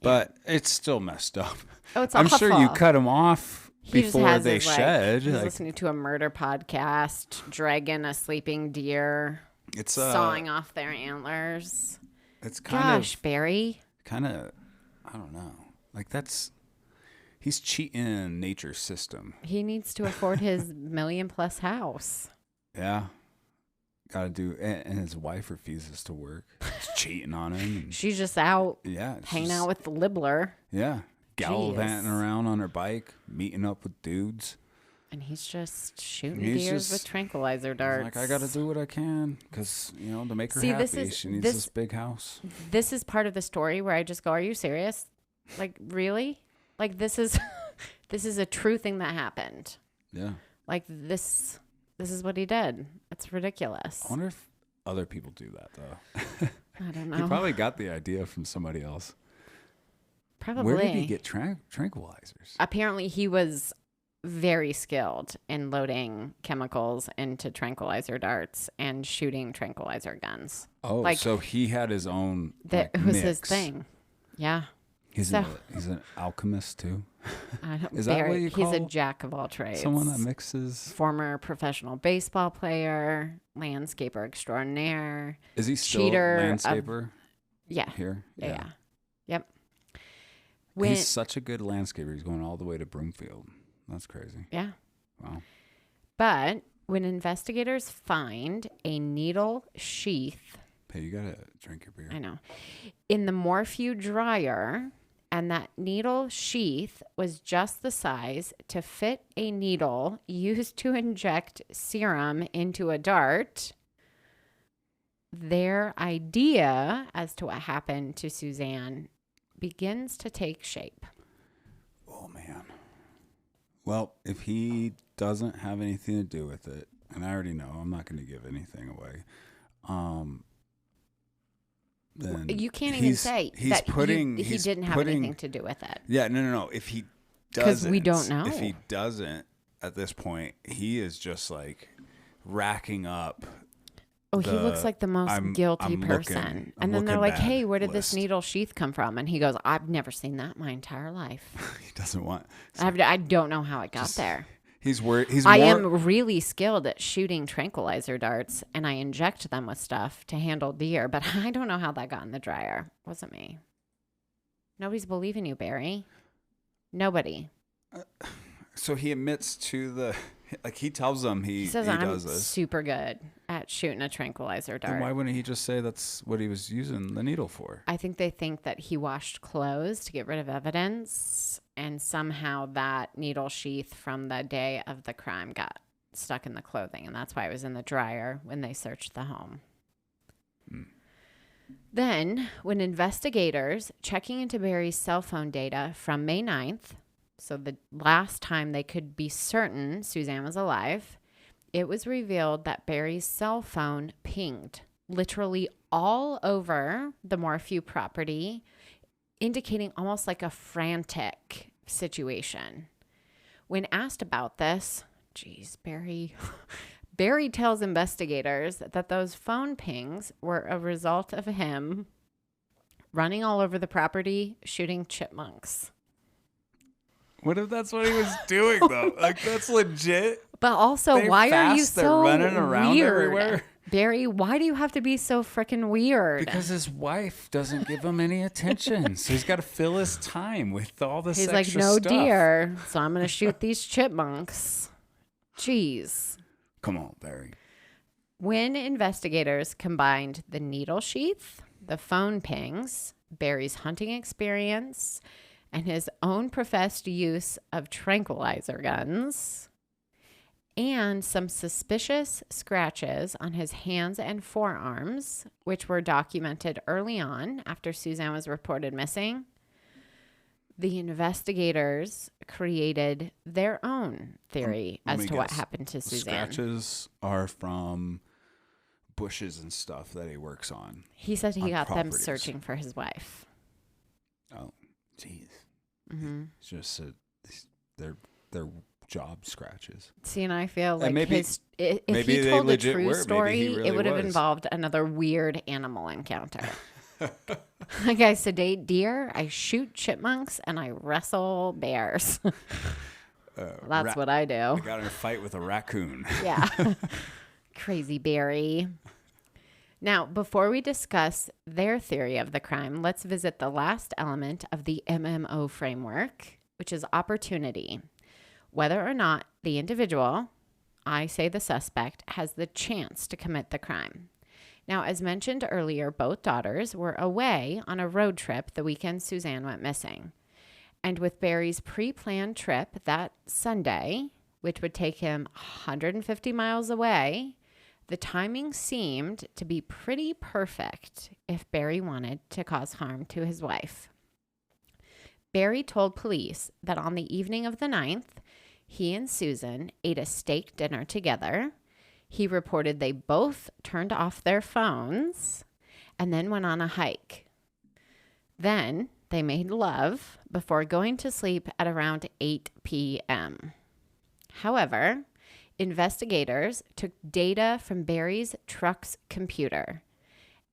A: but it's still messed up.
B: Oh, it's
A: I'm
B: awful.
A: sure you cut them off
B: He just
A: before
B: has
A: they
B: his,
A: shed.
B: He's
A: Like,
B: listening to a murder podcast, dragging a sleeping deer,
A: it's
B: sawing off their antlers.
A: It's kind
B: Gosh,
A: of
B: Barry.
A: I don't know. Like he's cheating nature's system.
B: He needs to afford his $1 million+ house.
A: Yeah. Got to do, and his wife refuses to work. He's cheating on him. And,
B: She's just out
A: yeah. it's
B: hanging
A: just-
B: out with the Libbler,
A: Yeah. Gallivanting
B: Jeez.
A: around on her bike, meeting up with dudes.
B: and he's just shooting
A: He's
B: deers
A: just-
B: with tranquilizer
A: He's
B: darts.
A: like, I got to do what I can because, to make her
B: See,
A: happy,
B: this is-
A: she needs
B: this-
A: this big house.
B: This is part of the story where I just go, "Are you serious? Like, really? Like, this is this is a true thing that happened.
A: Yeah.
B: Like, this is what he did. It's ridiculous.
A: I wonder if other people do that, though.
B: I don't
A: He
B: know.
A: probably got the idea from somebody else.
B: Probably.
A: Where did he get tranquilizers?
B: Apparently, he was very skilled in loading chemicals into tranquilizer darts and shooting tranquilizer guns.
A: Oh,
B: like,
A: so he had his own.
B: That
A: like,
B: was his
A: mix.
B: thing. Yeah.
A: He's
B: So-
A: he's an alchemist too.
B: I don't,
A: Is that what you
B: he's a
A: call
B: jack of all trades.
A: Someone that mixes.
B: Former professional baseball player, landscaper extraordinaire.
A: Is he still
B: cheater of-
A: landscaper
B: Yeah.
A: here?
B: Yeah. Yep. When,
A: He's such a good landscaper. He's going all the way to Broomfield. That's crazy.
B: yeah.
A: Wow.
B: But when investigators find a needle sheath,
A: Hey, you gotta drink your beer.
B: I know, in the Morphew dryer, and that needle sheath was just the size to fit a needle used to inject serum into a dart, their idea as to what happened to Suzanne begins to take shape.
A: Oh man. Well, if he doesn't have anything to do with it, and I already know I'm not going to give anything away, then
B: You can't even say
A: he's
B: that
A: putting,
B: he
A: he's
B: didn't have
A: putting-
B: anything to do with it.
A: Yeah, no. If he
B: 'Cause
A: doesn't,
B: we don't know.
A: If he doesn't, at this point, he is just like racking up.
B: Oh, he looks like the most guilty
A: I'm
B: person.
A: looking
B: And then they're
A: bad
B: like, hey, where did this
A: list.
B: needle sheath come from? And he goes, I've never seen that my entire life.
A: He doesn't want.
B: I don't know how it got
A: Just-
B: there.
A: He's worried. He's
B: I
A: more.
B: am really skilled at shooting tranquilizer darts, and I inject them with stuff to handle deer, but I don't know how that got in the dryer. Wasn't me. Nobody's believing you, Barry. Nobody.
A: So he admits to the. Like he tells them he
B: says,
A: he
B: I'm
A: does this.
B: super good at shooting a tranquilizer
A: Then
B: dart.
A: why wouldn't he just say that's what he was using the needle for?
B: I think they think that he washed clothes to get rid of evidence, and somehow that needle sheath from the day of the crime got stuck in the clothing, and that's why it was in the dryer when they searched the home. Then, when investigators checking into Barry's cell phone data from May 9th, so the last time they could be certain Suzanne was alive, it was revealed that Barry's cell phone pinged literally all over the Morphew property, indicating almost like a frantic situation. When asked about this, Barry tells investigators that those phone pings were a result of him running all over the property, shooting chipmunks.
A: What if that's what he was doing though? Like that's legit.
B: But also,
A: They're
B: why are you
A: fast, they're
B: so
A: running around
B: weird?
A: everywhere.
B: Barry, why do you have to be so freaking weird?
A: Because his wife doesn't give him any attention, so he's got to fill his time with all this.
B: He's like,
A: extra
B: no
A: stuff.
B: deer, so I'm going to shoot these chipmunks. Jeez.
A: Come on, Barry.
B: When investigators combined the needle sheath, the phone pings, Barry's hunting experience, and his own professed use of tranquilizer guns, and some suspicious scratches on his hands and forearms, which were documented early on after Suzanne was reported missing. The investigators created their own theory
A: Let
B: as
A: me
B: to what
A: guess.
B: happened to
A: The
B: Suzanne.
A: scratches are from bushes and stuff that he works on.
B: He said he
A: on
B: got them
A: properties.
B: searching for his wife.
A: Oh, jeez.
B: Mm-hmm.
A: It's just they're job scratches.
B: See, and I feel like
A: maybe-
B: if
A: maybe
B: he
A: they
B: told a
A: legit
B: true
A: were. Maybe
B: story,
A: he really
B: it would have
A: was.
B: involved another weird animal encounter. Like, I sedate deer, I shoot chipmunks, and I wrestle bears. That's what I do.
A: I got in a fight with a raccoon.
B: Yeah. Crazy Barry. Now, before we discuss their theory of the crime, let's visit the last element of the MMO framework, which is opportunity. Whether or not the individual, I say the suspect, has the chance to commit the crime. Now, as mentioned earlier, both daughters were away on a road trip the weekend Suzanne went missing. And with Barry's pre-planned trip that Sunday, which would take him 150 miles away, the timing seemed to be pretty perfect if Barry wanted to cause harm to his wife. Barry told police that on the evening of the 9th, he and Susan ate a steak dinner together. He reported they both turned off their phones and then went on a hike. Then they made love before going to sleep at around 8 p.m. However, investigators took data from Barry's truck's computer,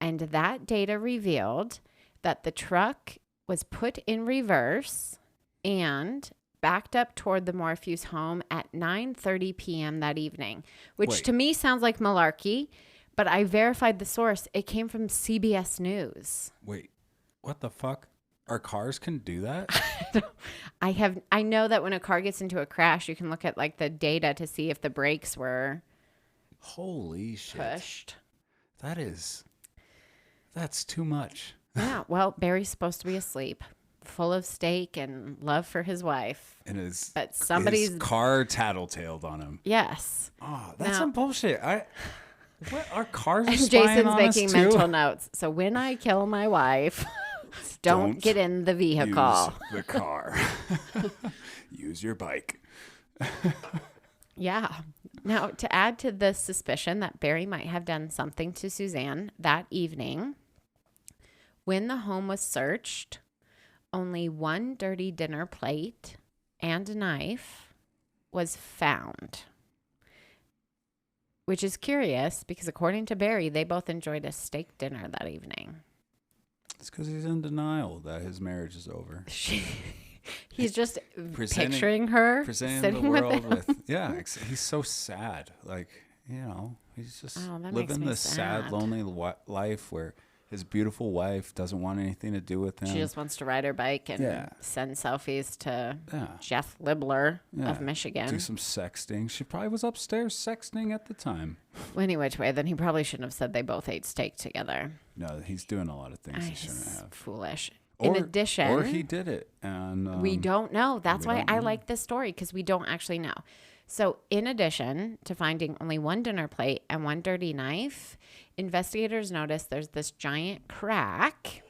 B: and that data revealed that the truck was put in reverse and backed up toward the Morphew's home at 9:30 p.m. that evening, which
A: Wait.
B: to me sounds like malarkey, but I verified the source. It came from CBS News.
A: Wait, what the fuck? Our cars can do that?
B: I know that when a car gets into a crash, you can look at like the data to see if the brakes were
A: Holy shit.
B: pushed.
A: That's too much.
B: Yeah, well, Barry's supposed to be asleep, full of steak and love for his wife.
A: And his,
B: But somebody's-
A: his car tattletaled on him.
B: Yes.
A: Oh, that's
B: Now-
A: some bullshit. What, our cars are
B: And
A: spying
B: Jason's
A: on
B: making
A: us too?
B: mental notes. So when I kill my wife, don't get in the vehicle.
A: Use the car. Use your bike.
B: Yeah. Now, to add to the suspicion that Barry might have done something to Suzanne that evening, when the home was searched, only one dirty dinner plate and a knife was found. Which is curious because according to Barry, they both enjoyed a steak dinner that evening.
A: It's because he's in denial that his marriage is over.
B: He's just
A: Presenting-
B: picturing her
A: Presenting
B: sitting
A: the
B: with
A: world
B: him.
A: with, yeah, he's so sad. Like, he's just
B: Oh, that makes
A: living
B: me
A: this sad,
B: sad.
A: lonely life where his beautiful wife doesn't want anything to do with him.
B: She just wants to ride her bike and
A: Yeah.
B: send selfies to
A: Yeah.
B: Jeff Libler
A: Yeah.
B: of Michigan.
A: Do some sexting. She probably was upstairs sexting at the time.
B: Any which way, then he probably shouldn't have said they both ate steak together.
A: No, he's doing a lot of things he shouldn't
B: It's
A: have.
B: foolish.
A: Or,
B: In addition,
A: or he did it, and
B: we don't know. That's
A: we
B: why
A: don't
B: I
A: know.
B: like this story because we don't actually know. So, in addition to finding only one dinner plate and one dirty knife, investigators noticed there's this giant crack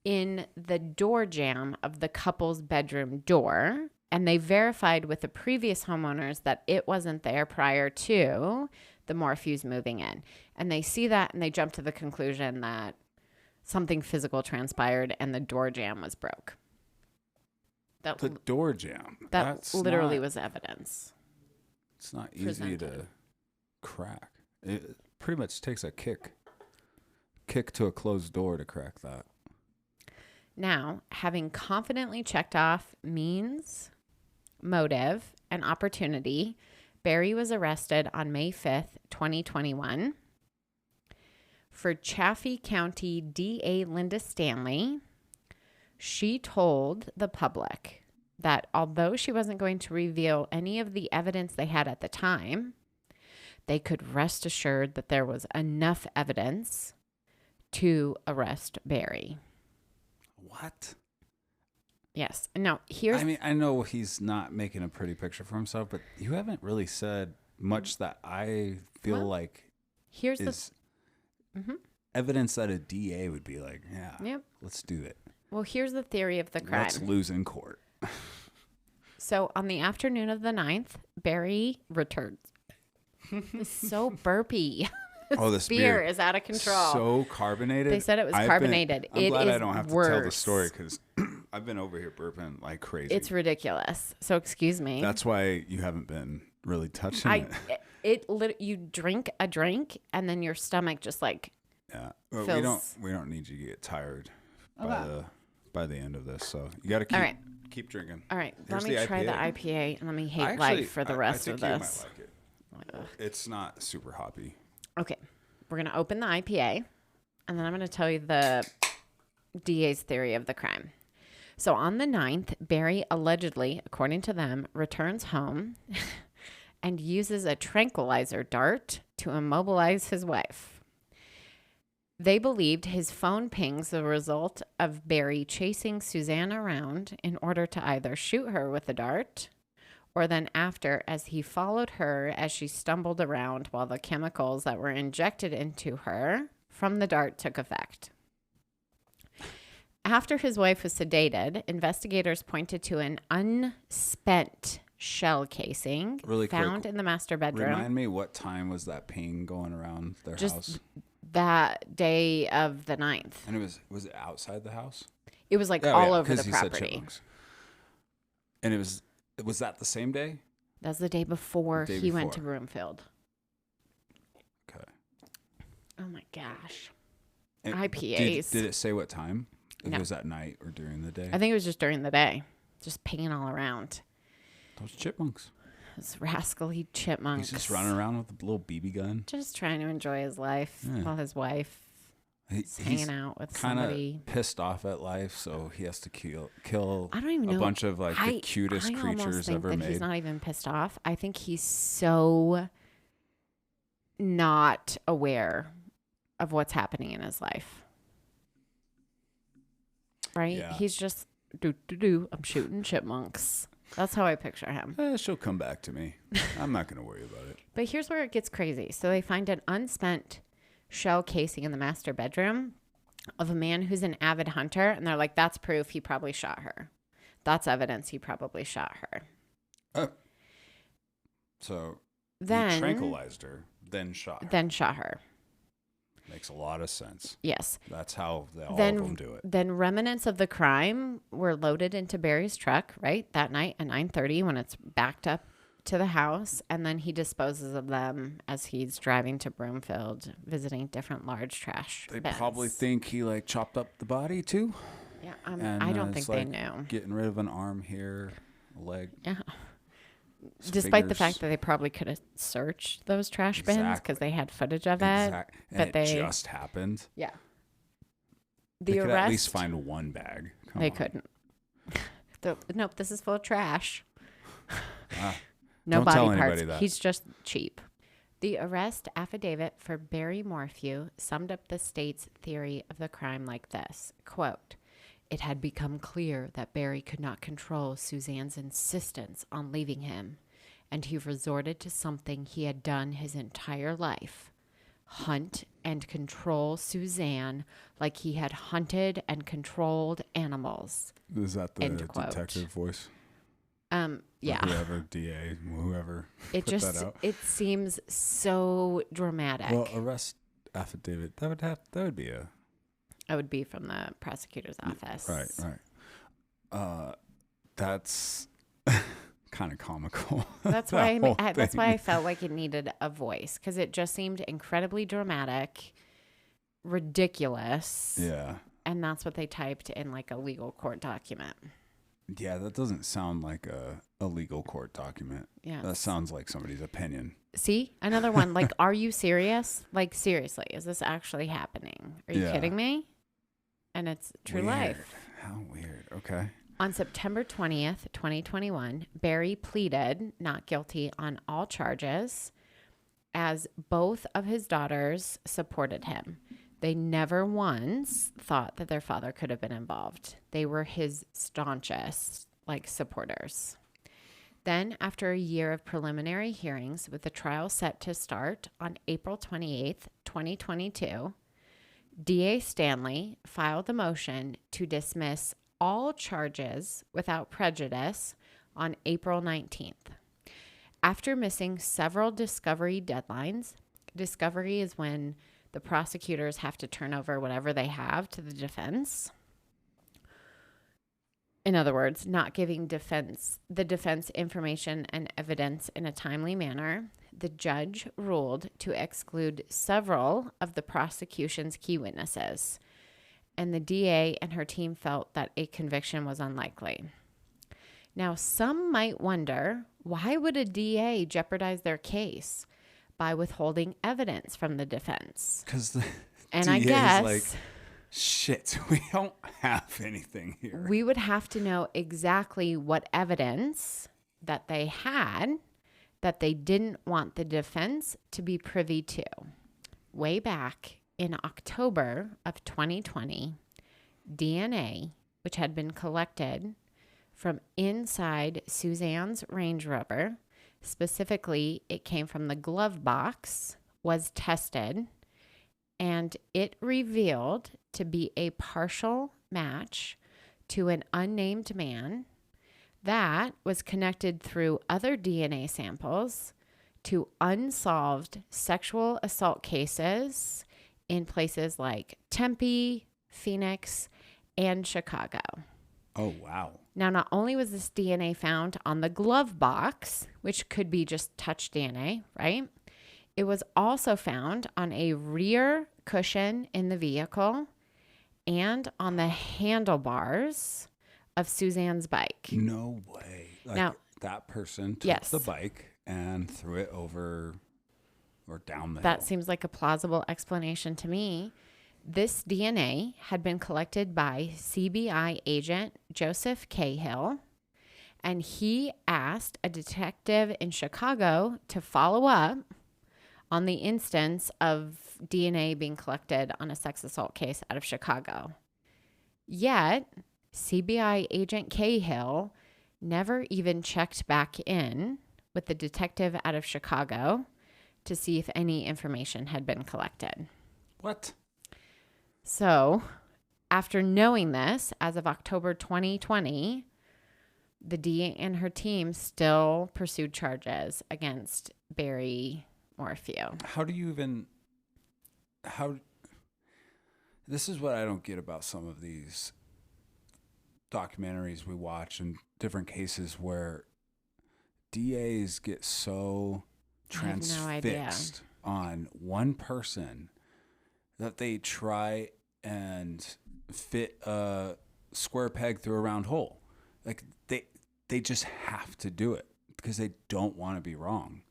B: in the door jamb of the couple's bedroom door. And they verified with the previous homeowners that it wasn't there prior to the Morphews moving in. And they see that and they jump to the conclusion that something physical transpired and the door jamb was broke. That,
A: The door jamb.
B: that
A: That's
B: literally
A: not,
B: was evidence.
A: It's not easy
B: presented.
A: to crack. It pretty much takes a kick to a closed door to crack that.
B: Now, having confidently checked off means, motive, and opportunity, Barry was arrested on May 5th, 2021. For Chaffee County DA Linda Stanley, she told the public that although she wasn't going to reveal any of the evidence they had at the time, they could rest assured that there was enough evidence to arrest Barry.
A: What?
B: Yes. No, here's
A: I mean, I know he's not making a pretty picture for himself, but you haven't really said much that I feel
B: Well,
A: like
B: here's
A: is
B: the
A: evidence that a DA would be like, yeah,
B: Yep.
A: let's do it.
B: Well, here's the theory of the crime.
A: Let's lose in court.
B: So on the afternoon of the 9th, Barry returns. It's so burpy.
A: Oh, this
B: Beer is out of control.
A: So carbonated.
B: They said it was carbonated.
A: I'm
B: It
A: glad I
B: is
A: don't have to tell the
B: worse.
A: story because I've been over here burping like crazy.
B: It's ridiculous. So excuse me.
A: That's why you haven't been really touching it.
B: You drink a drink and then your stomach just like
A: Yeah, but
B: feels...
A: we don't need you to get tired by the end of this. So you got to keep
B: All right.
A: keep drinking.
B: All right,
A: Here's
B: let me try the
A: IPA.
B: IPA and let me
A: I
B: hate
A: actually-
B: life for the
A: I
B: rest
A: think
B: of
A: you
B: this.
A: might like it. It's not super hoppy.
B: Okay, we're going to open the IPA, and then I'm going to tell you the DA's theory of the crime. So on the 9th, Barry allegedly, according to them, returns home and uses a tranquilizer dart to immobilize his wife. They believed his phone pings the result of Barry chasing Suzanne around in order to either shoot her with the dart or then after as he followed her as she stumbled around while the chemicals that were injected into her from the dart took effect. After his wife was sedated, investigators pointed to an unspent shell casing
A: Really quick,
B: found in the master bedroom.
A: Remind me, what time was that ping going around their house?
B: That day of the 9th.
A: And was it outside the house?
B: It was like
A: Oh,
B: all
A: yeah,
B: over
A: 'cause
B: the
A: he said
B: property.
A: chipmunks. And was that the same day?
B: That was the day before
A: The day
B: he went to
A: before.
B: Broomfield.
A: Okay.
B: Oh my gosh.
A: And
B: IPAs.
A: Did it say what time? If
B: No.
A: it was at night or during the day?
B: I think it was just during the day. Just pinging all around.
A: Those chipmunks.
B: Those rascally chipmunks.
A: He's just running around with a little BB gun.
B: Just trying to enjoy his life
A: Yeah.
B: while his wife is
A: He's
B: hanging out with
A: kind
B: somebody.
A: of pissed off at life, so he has to kill
B: I don't even know.
A: a bunch of like the cutest
B: I
A: creatures
B: almost think
A: ever
B: that
A: made.
B: He's not even pissed off. I think he's so not aware of what's happening in his life. Right?
A: Yeah.
B: He's just I'm shooting chipmunks. That's how I picture him.
A: She'll come back to me. I'm not going to worry about it.
B: But here's where it gets crazy. So they find an unspent shell casing in the master bedroom of a man who's an avid hunter. And they're like, that's proof he probably shot her. That's evidence he probably shot her.
A: So
B: Then
A: he tranquilized her, then shot her.
B: Then shot her.
A: Makes a lot of sense.
B: Yes.
A: That's how all of them do it.
B: Then remnants of the crime were loaded into Barry's truck, right? That night at 9:30 when it's backed up to the house. And then he disposes of them as he's driving to Broomfield, visiting different large trash
A: They
B: bins.
A: probably think he like chopped up the body too.
B: Yeah,
A: And,
B: I don't
A: it's
B: think they
A: like
B: knew.
A: Getting rid of an arm here, a leg.
B: Yeah.
A: some
B: Despite the
A: fingers.
B: fact that they probably could have searched those trash bins because they had footage of it.
A: And
B: but
A: it
B: they
A: just happened.
B: Yeah.
A: They
B: The
A: could
B: arrest.
A: at least find one bag. Come
B: They
A: on.
B: couldn't. Nope, this is full of trash.
A: Ah,
B: No
A: don't
B: body
A: tell
B: parts.
A: anybody that.
B: He's just cheap. The arrest affidavit for Barry Morphew summed up the state's theory of the crime like this, quote, "It had become clear that Barry could not control Suzanne's insistence on leaving him, and he resorted to something he had done his entire life, hunt and control Suzanne like he had hunted and controlled animals."
A: Is that the
B: End quote.
A: detective voice?
B: Yeah.
A: Or whoever, DA, whoever.
B: It
A: put
B: just
A: that out.
B: it seems so dramatic.
A: Well, arrest affidavit. That would be a
B: It would be from the prosecutor's office.
A: right. That's kind of comical.
B: That's
A: That
B: why
A: whole
B: that's why I
A: thing.
B: felt like it needed a voice because it just seemed incredibly dramatic, ridiculous.
A: Yeah.
B: And that's what they typed in like a legal court document.
A: Yeah, that doesn't sound like a legal court document.
B: Yeah.
A: That sounds like somebody's opinion.
B: See, another one. Like, are you serious? Like, seriously, is this actually happening? Are you
A: Yeah.
B: kidding me? And it's true life.
A: How weird. Okay.
B: On September 20th, 2021, Barry pleaded not guilty on all charges as both of his daughters supported him. They never once thought that their father could have been involved. They were his staunchest, supporters. Then, after a year of preliminary hearings with the trial set to start on April 28th, 2022, DA Stanley filed the motion to dismiss all charges without prejudice on April 19th. After missing several discovery deadlines, discovery is when the prosecutors have to turn over whatever they have to the defense. In other words, not giving the defense information and evidence in a timely manner, the judge ruled to exclude several of the prosecution's key witnesses, and the DA and her team felt that a conviction was unlikely. Now, some might wonder, why would a DA jeopardize their case by withholding evidence from the defense?
A: Because the
B: And
A: DA
B: I guess
A: is like, shit, we don't have anything here.
B: we would have to know exactly what evidence that they had that they didn't want the defense to be privy to. Way back in October of 2020, DNA, which had been collected from inside Suzanne's Range Rover, specifically it came from the glove box, was tested, and it revealed to be a partial match to an unnamed man that was connected through other DNA samples to unsolved sexual assault cases in places like Tempe, Phoenix, and Chicago.
A: Oh, wow.
B: Now, not only was this DNA found on the glove box, which could be just touch DNA, right? It was also found on a rear cushion in the vehicle and on the handlebars of Suzanne's bike.
A: No way.
B: Now,
A: that person took
B: yes.
A: the bike and threw it over or down the
B: That
A: hill.
B: seems like a plausible explanation to me. This DNA had been collected by CBI agent Joseph Cahill, and he asked a detective in Chicago to follow up on the instance of DNA being collected on a sex assault case out of Chicago. Yet, CBI agent Cahill never even checked back in with the detective out of Chicago to see if any information had been collected.
A: What?
B: So, after knowing this, as of October 2020, the DA and her team still pursued charges against Barry Morphew.
A: How do you even... This is what I don't get about some of these documentaries we watch and different cases where DAs get so transfixed on one person that they try and fit a square peg through a round hole. Like they just have to do it because they don't want to be wrong.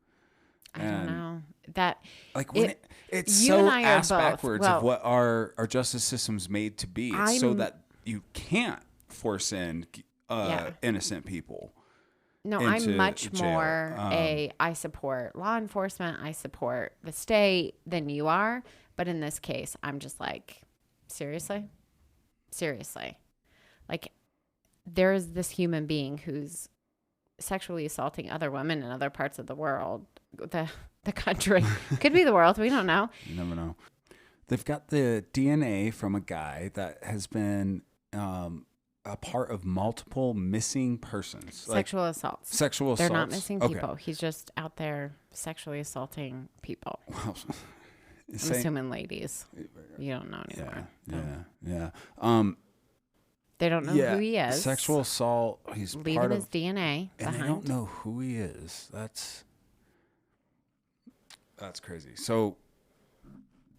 B: I don't know. That
A: like when it's
B: you
A: so
B: and I are
A: ass
B: both.
A: backwards
B: Well,
A: of what our justice system's made to be. It's so that you can't force in innocent people.
B: No,
A: into
B: I'm much
A: jail.
B: more I support law enforcement, I support the state than you are. But in this case, I'm just like, seriously? Like, there is this human being who's sexually assaulting other women in other parts of the world, the country. Could be the world. We don't know.
A: You never know. They've got the DNA from a guy that has been a part of multiple missing persons.
B: Sexual assaults.
A: Sexual assaults.
B: They're not missing
A: Okay.
B: people. He's just out there sexually assaulting people.
A: Well,
B: I'm assuming ladies. You don't know anymore.
A: Yeah.
B: They don't know who he is.
A: Sexual assault. He's
B: leaving
A: part
B: his
A: of,
B: DNA
A: and
B: behind.
A: they don't know who he is. That's crazy. So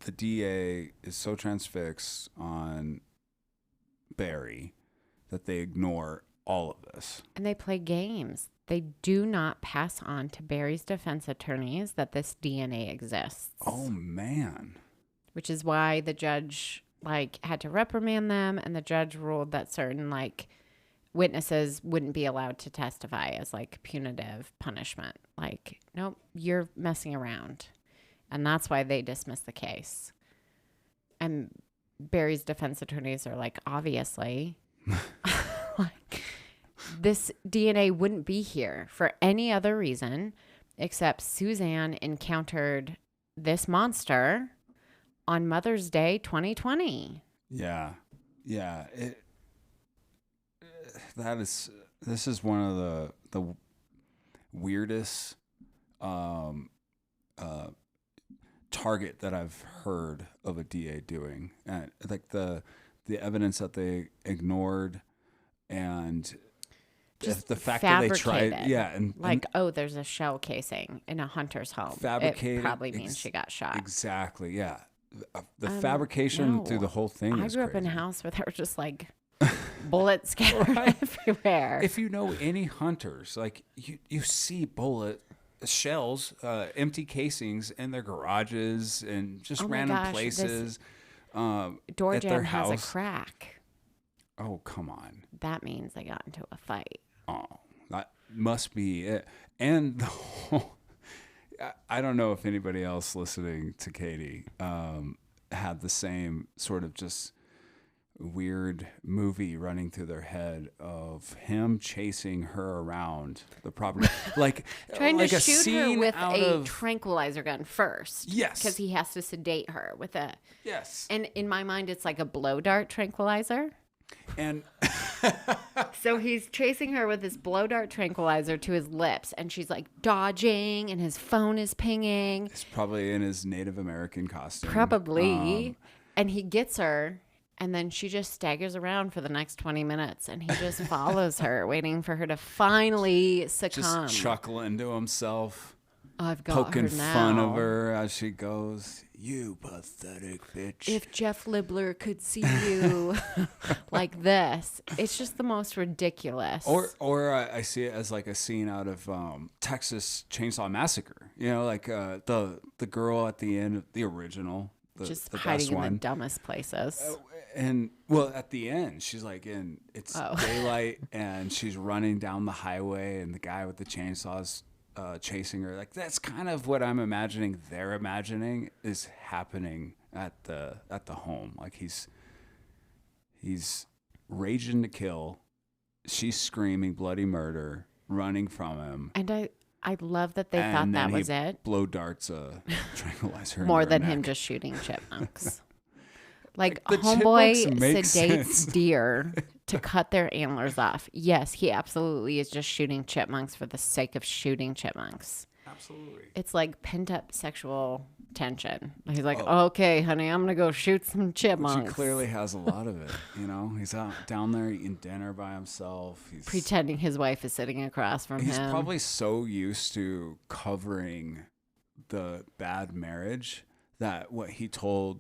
A: the DA is so transfixed on Barry that they ignore all of this.
B: And they play games. They do not pass on to Barry's defense attorneys that this DNA exists.
A: Oh man.
B: Which is why the judge had to reprimand them, and the judge ruled that certain witnesses wouldn't be allowed to testify as punitive punishment. Nope, you're messing around. And that's why they dismissed the case. And Barry's defense attorneys are like, obviously, like, this DNA wouldn't be here for any other reason except Suzanne encountered this monster on Mother's Day 2020.
A: Yeah. This is one of the weirdest target that I've heard of a DA doing. And like the evidence that they ignored, and
B: Just
A: the fact that they tried,
B: fabricated.
A: and
B: Like, oh, there's a shell casing in a hunter's home.
A: fabricated,
B: It probably means she got shot.
A: Exactly, yeah. The fabrication
B: no.
A: through the whole thing.
B: I
A: is
B: grew up in a
A: crazy.
B: house where there were just like bullets scattered everywhere.
A: If you know any hunters, like you see bullet shells, empty casings in their garages and just
B: Oh my
A: random
B: gosh,
A: places.
B: Door
A: at their
B: jam has a
A: house.
B: crack.
A: Oh, come on.
B: That means they got into a fight.
A: Oh, that must be it. And the whole, I don't know if anybody else listening to Katie had the same sort of just weird movie running through their head of him chasing her around the property, like
B: Trying
A: like
B: to
A: a
B: shoot her
A: scene
B: with
A: out
B: a
A: of
B: tranquilizer gun first.
A: Yes.
B: Because he has to sedate her with a.
A: yes,
B: And in my mind, it's like a blow dart tranquilizer.
A: and
B: So he's chasing her with this blow dart tranquilizer to his lips, and she's like dodging, and his phone is pinging.
A: it's probably in his Native American costume.
B: Probably. And he gets her, and then she just staggers around for the next 20 minutes, and he just follows her, waiting for her to finally succumb.
A: Just chuckling to himself,
B: I've got
A: poking
B: her now.
A: fun of her as she goes. You pathetic bitch.
B: If Jeff Libler could see you like this, it's just the most ridiculous.
A: Or I see it as like a scene out of Texas Chainsaw Massacre. You know, like the girl at the end of the original,
B: just
A: the
B: hiding
A: best
B: in
A: one.
B: the dumbest places.
A: And well, at the end, she's like it's
B: Oh.
A: daylight, and she's running down the highway, and the guy with the chainsaws chasing her. Like that's kind of what I'm imagining. They're imagining is happening at the home. Like he's raging to kill. She's screaming bloody murder, running from him.
B: And I love that they thought
A: And
B: that
A: then
B: was
A: he
B: it.
A: blow darts a tranquilizer
B: More
A: into her
B: than him
A: neck.
B: just shooting chipmunks. Like
A: the
B: homeboy
A: chipmunks make
B: sedates
A: sense.
B: deer to cut their antlers off. Yes, he absolutely is just shooting chipmunks for the sake of shooting chipmunks.
A: Absolutely.
B: It's like pent up sexual tension. He's like,
A: Oh.
B: okay, honey, I'm gonna go shoot some
A: Which
B: chipmunks.
A: he clearly has a lot of it. You know, he's out down there eating dinner by himself. He's
B: Pretending his wife is sitting across from
A: He's
B: him.
A: probably so used to covering the bad marriage that what he told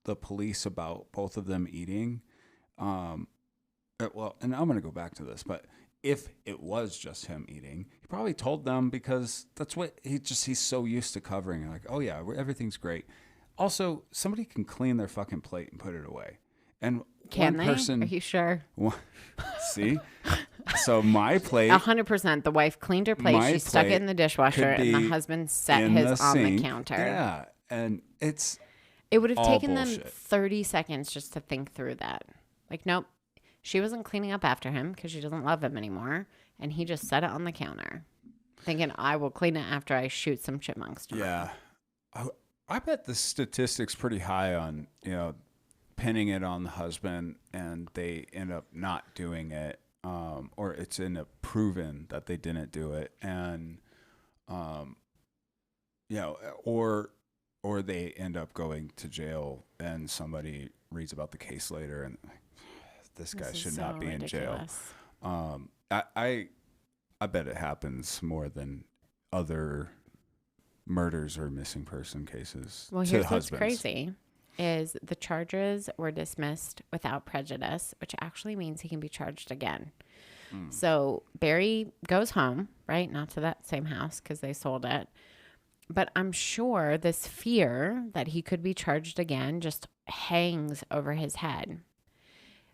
A: the police about both of them eating, well, and I'm going to go back to this, but if it was just him eating, he probably told them because that's what he's so used to covering. Like, oh yeah, everything's great. Also, somebody can clean their fucking plate and put it away. And
B: Can
A: one
B: they?
A: person,
B: Are you sure?
A: see? So my plate
B: 100%. The wife cleaned her plate.
A: My
B: She stuck it
A: plate
B: in the dishwasher,
A: could
B: and the
A: be
B: husband set
A: in
B: his
A: the
B: on the
A: sink.
B: counter.
A: Yeah, and it's
B: It would have
A: all
B: taken them
A: bullshit.
B: 30 seconds just to think through that. Like, nope, she wasn't cleaning up after him because she doesn't love him anymore. And he just set it on the counter, thinking, I will clean it after I shoot some chipmunks tomorrow.
A: yeah. I bet the statistics pretty high on pinning it on the husband, and they end up not doing it, or it's end up proven that they didn't do it, and or they end up going to jail, and somebody reads about the case later, and this guy
B: This is
A: should
B: so
A: not be in jail.
B: ridiculous.
A: I bet it happens more than other murders or missing person cases.
B: Well,
A: to
B: here's what's
A: husbands.
B: crazy is the charges were dismissed without prejudice, which actually means he can be charged again. So Barry goes home, right? Not to that same house because they sold it. But I'm sure this fear that he could be charged again just hangs over his head.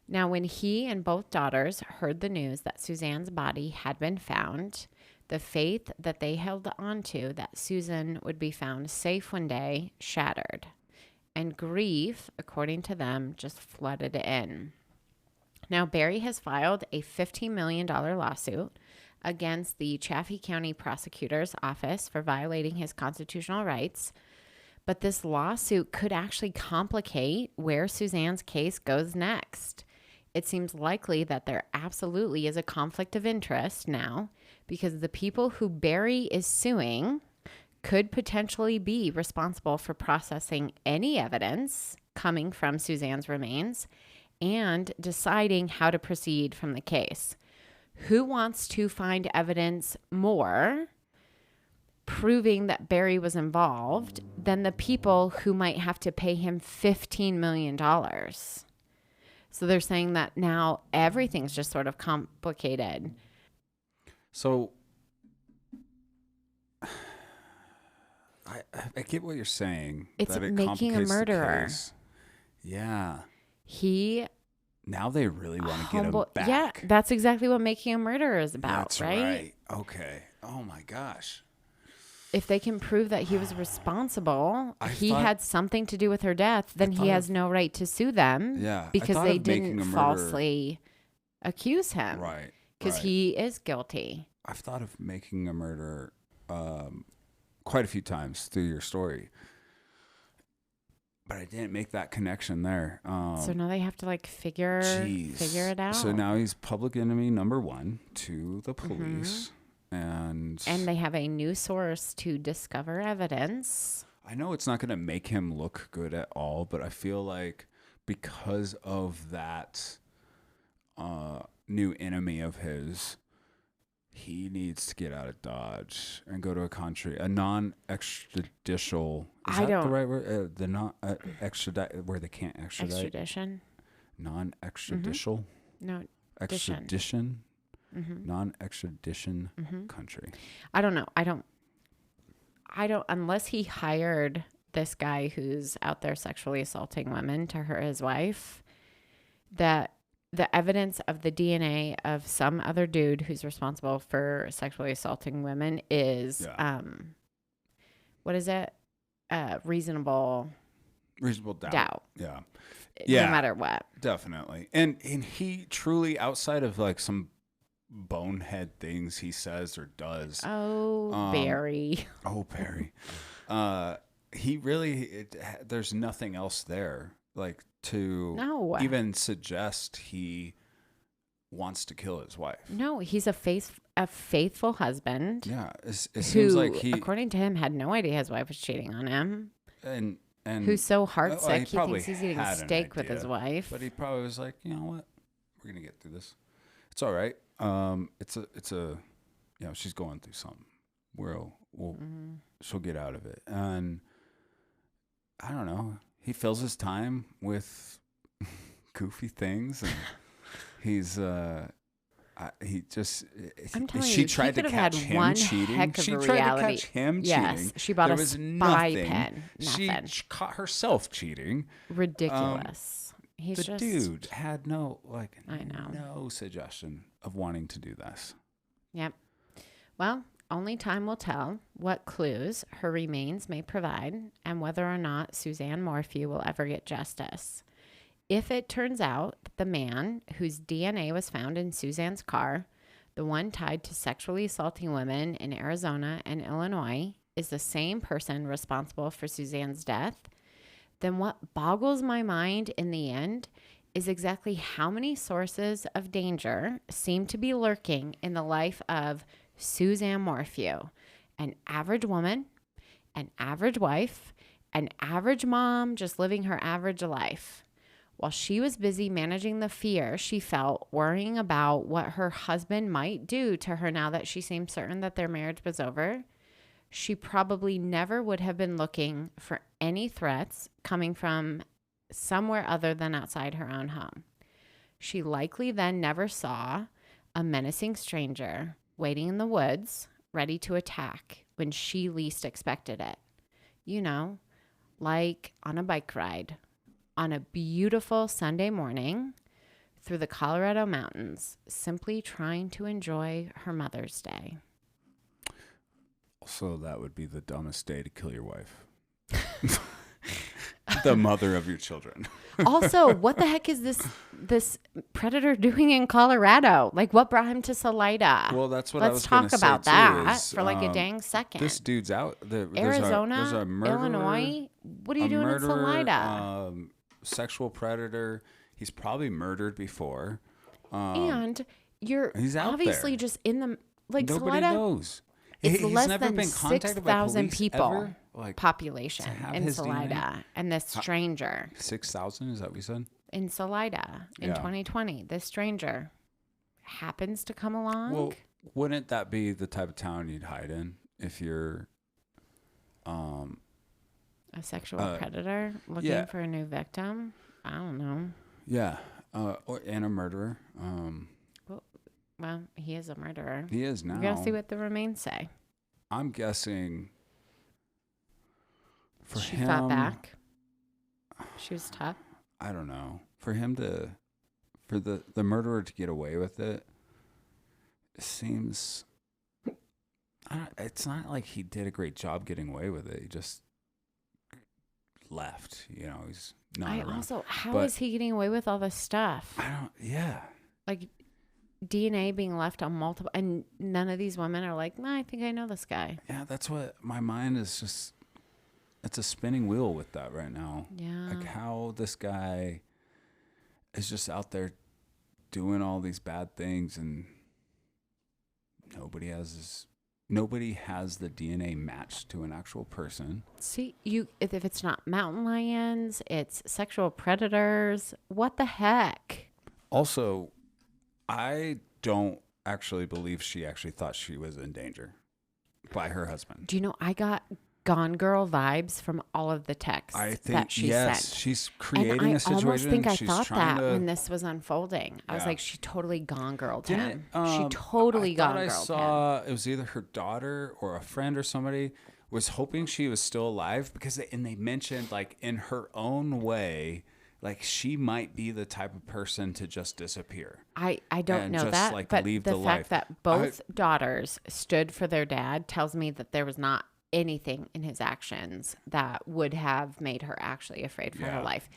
B: Now, when he and both daughters heard the news that Suzanne's body had been found, the faith that they held onto that Susan would be found safe one day shattered. and grief, according to them, just flooded in. Now, Barry has filed a $15 million lawsuit against the Chaffee County Prosecutor's Office for violating his constitutional rights. But this lawsuit could actually complicate where Suzanne's case goes next. It seems likely that there absolutely is a conflict of interest now because the people who Barry is suing could potentially be responsible for processing any evidence coming from Suzanne's remains and deciding how to proceed from the case. Who wants to find evidence more proving that Barry was involved than the people who might have to pay him $15 million? So they're saying that now everything's just sort of complicated.
A: So I get what you're saying.
B: It's
A: that it
B: making a
A: complicates the
B: murderer.
A: case. Yeah.
B: He
A: Now they really want to get him back.
B: Yeah, that's exactly what making a murderer is about,
A: That's
B: right?
A: Okay. Oh my gosh.
B: If they can prove that he was responsible, he
A: thought-
B: had something to do with her death, then he
A: thought
B: has no right to sue them.
A: Yeah, I
B: because
A: thought
B: they
A: of making
B: didn't
A: a murderer-
B: falsely accuse him.
A: Right.
B: Because
A: right.
B: he is guilty.
A: I've thought of making a murderer quite a few times through your story, but I didn't make that connection there.
B: So now they have to figure it out.
A: So now he's public enemy number 1 to the police, and
B: they have a new source to discover evidence.
A: I know it's not going to make him look good at all, but I feel like because of that new enemy of his, he needs to get out of Dodge and go to a country, a non-extraditional. Is that the right word? The non-extradite, where they can't extradite.
B: Extradition.
A: Non-extraditional.
B: No.
A: Extradition. Non-extradition country.
B: I don't know. I don't. Unless he hired this guy who's out there sexually assaulting women to hurt his wife, that the evidence of the DNA of some other dude who's responsible for sexually assaulting women is, what is it? Reasonable doubt.
A: Yeah.
B: No matter what.
A: Definitely. And he truly, outside of some bonehead things he says or does.
B: Oh, Barry.
A: Oh, Barry. He really, there's nothing else there. To even suggest he wants to kill his wife.
B: No, he's a faithful husband.
A: Yeah, it seems like he,
B: according to him, had no idea his wife was cheating on him.
A: And
B: who's so heartsick he
A: probably
B: thinks he's eating steak with his wife.
A: But he probably was like, you know what, we're gonna get through this. It's all right. It's a, she's going through something. She'll get out of it. And I don't know. He fills his time with goofy things, and he's he just.
B: I'm telling
A: she
B: you,
A: tried
B: he
A: to
B: could have
A: catch
B: had
A: him
B: one
A: cheating.
B: heck of
A: She
B: a
A: tried
B: reality.
A: to catch him
B: Yes,
A: cheating.
B: she bought
A: there
B: a
A: was
B: spy
A: nothing.
B: pen. Nothing.
A: She caught herself cheating.
B: Ridiculous. He's
A: The
B: just
A: dude had no
B: I know.
A: no suggestion of wanting to do this.
B: Yep. Well, only time will tell what clues her remains may provide and whether or not Suzanne Morphew will ever get justice. If it turns out that the man whose DNA was found in Suzanne's car, the one tied to sexually assaulting women in Arizona and Illinois, is the same person responsible for Suzanne's death, then what boggles my mind in the end is exactly how many sources of danger seem to be lurking in the life of Suzanne Morphew, an average woman, an average wife, an average mom just living her average life. While she was busy managing the fear she felt, worrying about what her husband might do to her now that she seemed certain that their marriage was over, she probably never would have been looking for any threats coming from somewhere other than outside her own home. She likely then never saw a menacing stranger waiting in the woods, ready to attack when she least expected it. Like on a bike ride on a beautiful Sunday morning through the Colorado mountains, simply trying to enjoy her Mother's Day.
A: Also, that would be the dumbest day to kill your wife. the mother of your children.
B: Also, what the heck is this predator doing in Colorado? Like, what brought him to Salida?
A: Well, that's what I
B: Let's
A: was gonna
B: talk about
A: say, too,
B: that
A: is,
B: for like a dang second.
A: This dude's out.
B: Arizona,
A: there's a murderer,
B: Illinois. What are you
A: a
B: doing in
A: murderer,
B: Salida?
A: Sexual predator. He's probably murdered before.
B: And you're
A: he's out
B: obviously
A: there.
B: just in the like
A: Nobody
B: Salida.
A: knows.
B: It's
A: He's
B: less
A: never
B: than
A: been contacted by
B: 6,000
A: police
B: people
A: ever? Like,
B: population
A: to have
B: in
A: his DNA?
B: Salida, and this stranger
A: 6,000? Is that what you said?
B: in Salida in
A: Yeah.
B: 2020, this stranger happens to come along.
A: Well, wouldn't that be the type of town you'd hide in if you're
B: A sexual predator looking
A: yeah.
B: for a new victim. I don't know.
A: yeah, and a murderer.
B: Well, he is a murderer.
A: He is now.
B: We gotta see what the remains say.
A: I'm guessing for
B: She
A: him.
B: fought back. She was tough.
A: I don't know. For the murderer to get away with it, seems. It's not like he did a great job getting away with it. He just left. He's not. around.
B: How is he getting away with all this stuff?
A: I don't. Yeah.
B: Like DNA being left on multiple, and none of these women are like, nah, I think I know this guy.
A: Yeah, that's what my mind is just. It's a spinning wheel with that right now.
B: Yeah.
A: Like how this guy is just out there doing all these bad things, and nobody has the DNA matched to an actual person.
B: See, if it's not mountain lions, it's sexual predators. What the heck?
A: Also, I don't actually believe she actually thought she was in danger by her husband.
B: Do you know, I got Gone Girl vibes from all of the texts
A: I think
B: that she
A: yes,
B: sent.
A: she's creating
B: and
A: a situation.
B: I almost think I
A: She's
B: thought
A: trying
B: that
A: to,
B: when this was unfolding. I was
A: Yeah.
B: like, she totally Gone Girled
A: Didn't
B: him.
A: it,
B: She totally
A: I
B: Gone
A: thought I
B: Girled him.
A: saw it was either her daughter or a friend or somebody was hoping she was still alive because they mentioned like in her own way, like she might be the type of person to just disappear.
B: I don't
A: and
B: know
A: just,
B: that,
A: like,
B: but
A: leave
B: the
A: the
B: fact
A: life.
B: that both daughters stood for their dad tells me that there was not anything in his actions that would have made her actually afraid for her
A: Yeah.
B: life.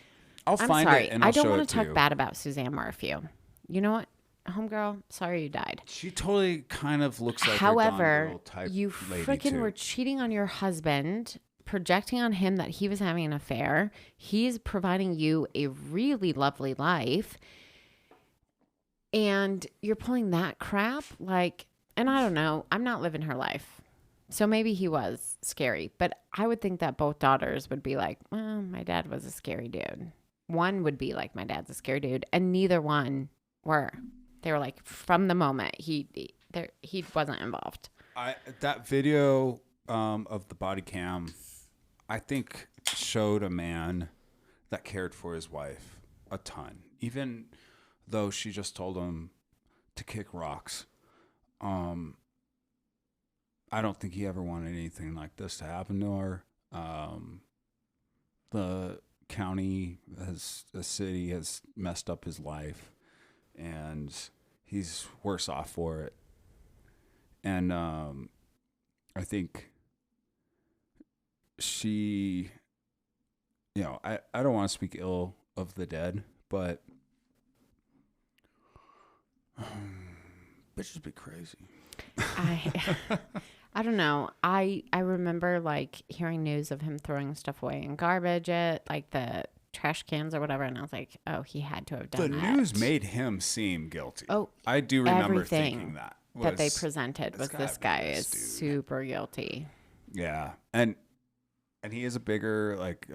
A: I'll
B: I'm
A: find
B: sorry.
A: it and I'll
B: I don't
A: show
B: want
A: it
B: to talk
A: you.
B: bad about Suzanne Morphew. You know what? Homegirl, sorry you died.
A: She totally kind of looks like
B: However,
A: a Gone Girl type
B: you
A: lady
B: freaking
A: too.
B: were cheating on your husband, projecting on him that he was having an affair. He's providing you a really lovely life. And you're pulling that crap? Like, and I don't know. I'm not living her life. So maybe he was scary. But I would think that both daughters would be like, well, my dad was a scary dude. One would be like, my dad's a scary dude. And neither one were. They were like, from the moment he wasn't involved.
A: That video of the body cam, I think, showed a man that cared for his wife a ton, even though she just told him to kick rocks. I don't think he ever wanted anything like this to happen to her. The county, the city has messed up his life, and he's worse off for it. And I think she, I don't want to speak ill of the dead, but bitches be crazy.
B: I don't know. I remember like hearing news of him throwing stuff away in garbage at like the trash cans or whatever, and I was like, oh, he had to have done
A: The
B: that.
A: news made him seem guilty.
B: Oh,
A: I do remember
B: everything
A: thinking that.
B: that they
A: was-
B: presented was
A: gotta
B: this
A: be
B: guy
A: this
B: is
A: dude.
B: super guilty.
A: Yeah, and he is a bigger, like,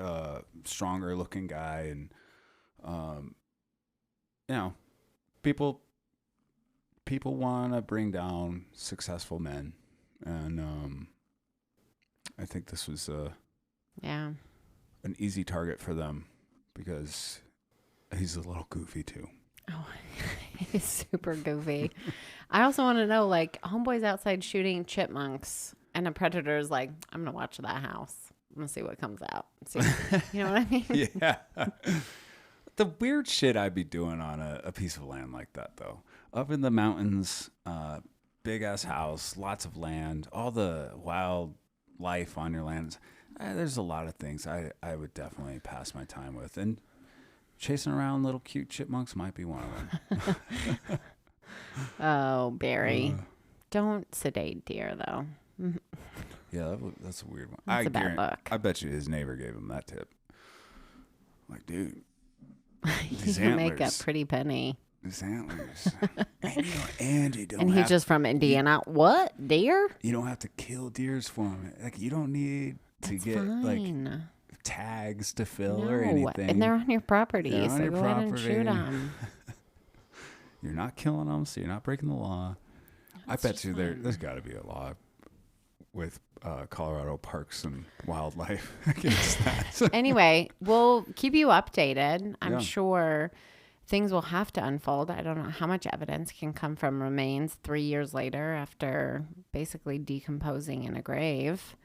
A: stronger looking guy, and people want to bring down successful men, and I think this was
B: Yeah.
A: an easy target for them because he's a little goofy too.
B: Oh, he's super goofy. I also want to know, like, homeboy's outside shooting chipmunks, and a predator's like, I'm gonna watch that house. I'm gonna see what comes out. See, you know what I mean?
A: Yeah. The weird shit I'd be doing on a piece of land like that, though. Up in the mountains, big ass house, lots of land, all the wild life on your lands. There's a lot of things I would definitely pass my time with, and chasing around little cute chipmunks might be one of them.
B: Oh, Barry. Don't sedate deer, though.
A: Yeah, that's a weird one.
B: That's a bad look.
A: I bet you his neighbor gave him that tip. Like, dude,
B: You
A: these
B: can make a
A: antlers.
B: pretty penny.
A: These antlers. And you don't
B: And he's just from Indiana. What? Deer?
A: You don't have to kill deers for them. Like, you don't need to
B: That's
A: get like
B: fine.
A: tags to fill
B: No,
A: or anything.
B: and they're on your property,
A: They're on
B: so
A: your
B: go ahead and
A: property.
B: shoot them.
A: You're not killing them, so you're not breaking the law. I bet you there's got to be a law with Colorado Parks and Wildlife against that.
B: Anyway, we'll keep you updated. I'm
A: Yeah.
B: sure things will have to unfold. I don't know how much evidence can come from remains 3 years later after basically decomposing in a grave.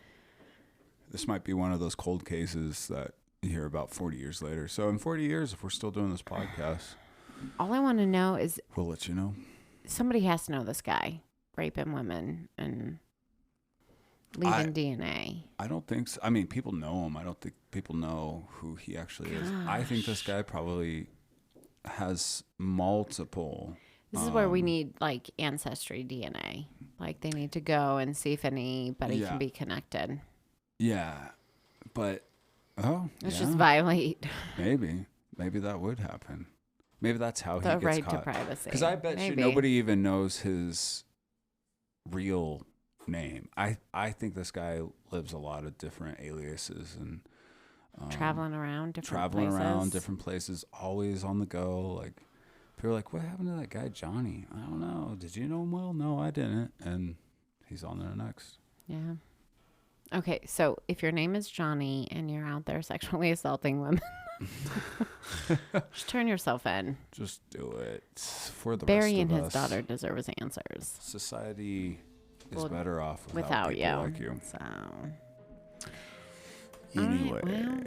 A: This might be one of those cold cases that you hear about 40 years later. So in 40 years, if we're still doing this podcast,
B: All I want to know is
A: we'll let you know.
B: somebody has to know this guy raping women and leaving DNA.
A: I don't think so. I mean, people know him. I don't think people know who he actually is. I think this guy probably has multiple.
B: This is where we need like ancestry DNA. Like they need to go and see if anybody
A: Yeah.
B: can be connected.
A: Yeah, but
B: Let's
A: yeah,
B: just violate
A: maybe that would happen. Maybe that's how he
B: the
A: gets
B: right
A: caught.
B: to privacy.
A: Because I bet
B: Maybe.
A: you nobody even knows his real name. I think this guy lives a lot of different aliases and
B: traveling around different
A: traveling
B: places.
A: around different places, always on the go. Like people are like, what happened to that guy Johnny? I don't know. Did you know him well? No, I didn't. And he's on there next.
B: Yeah. Okay, so if your name is Johnny and you're out there sexually assaulting women, just turn yourself in.
A: Just do it for the
B: Barry
A: rest
B: and
A: of
B: his
A: us.
B: daughter deserve his answers
A: Society is
B: Well,
A: better off
B: without
A: people
B: you.
A: like you.
B: So,
A: Anyway,
B: all right, well,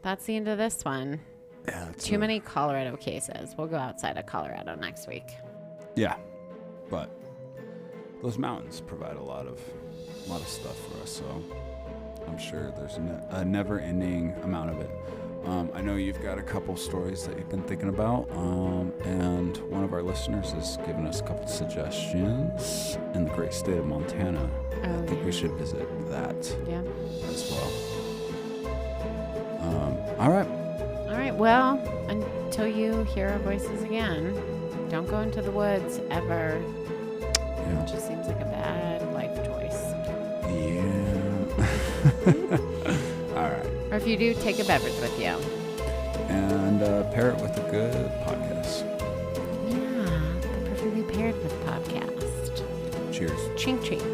B: that's the end of this one.
A: yeah, it's
B: Too many Colorado cases. We'll go outside of Colorado next week.
A: Yeah, but those mountains provide a lot of stuff for us. So I'm sure there's a never-ending amount of it. I know you've got a couple stories that you've been thinking about, and one of our listeners has given us a couple suggestions in the great state of Montana. I think we should visit that
B: Yeah.
A: as well. All right.
B: All right. Well, until you hear our voices again, don't go into the woods ever.
A: Yeah.
B: It just seems like a bad life choice.
A: Yeah. All right.
B: Or if you do, take a beverage with you.
A: And pair it with a good podcast.
B: Yeah, the perfectly paired with podcast.
A: Cheers.
B: Chink chink.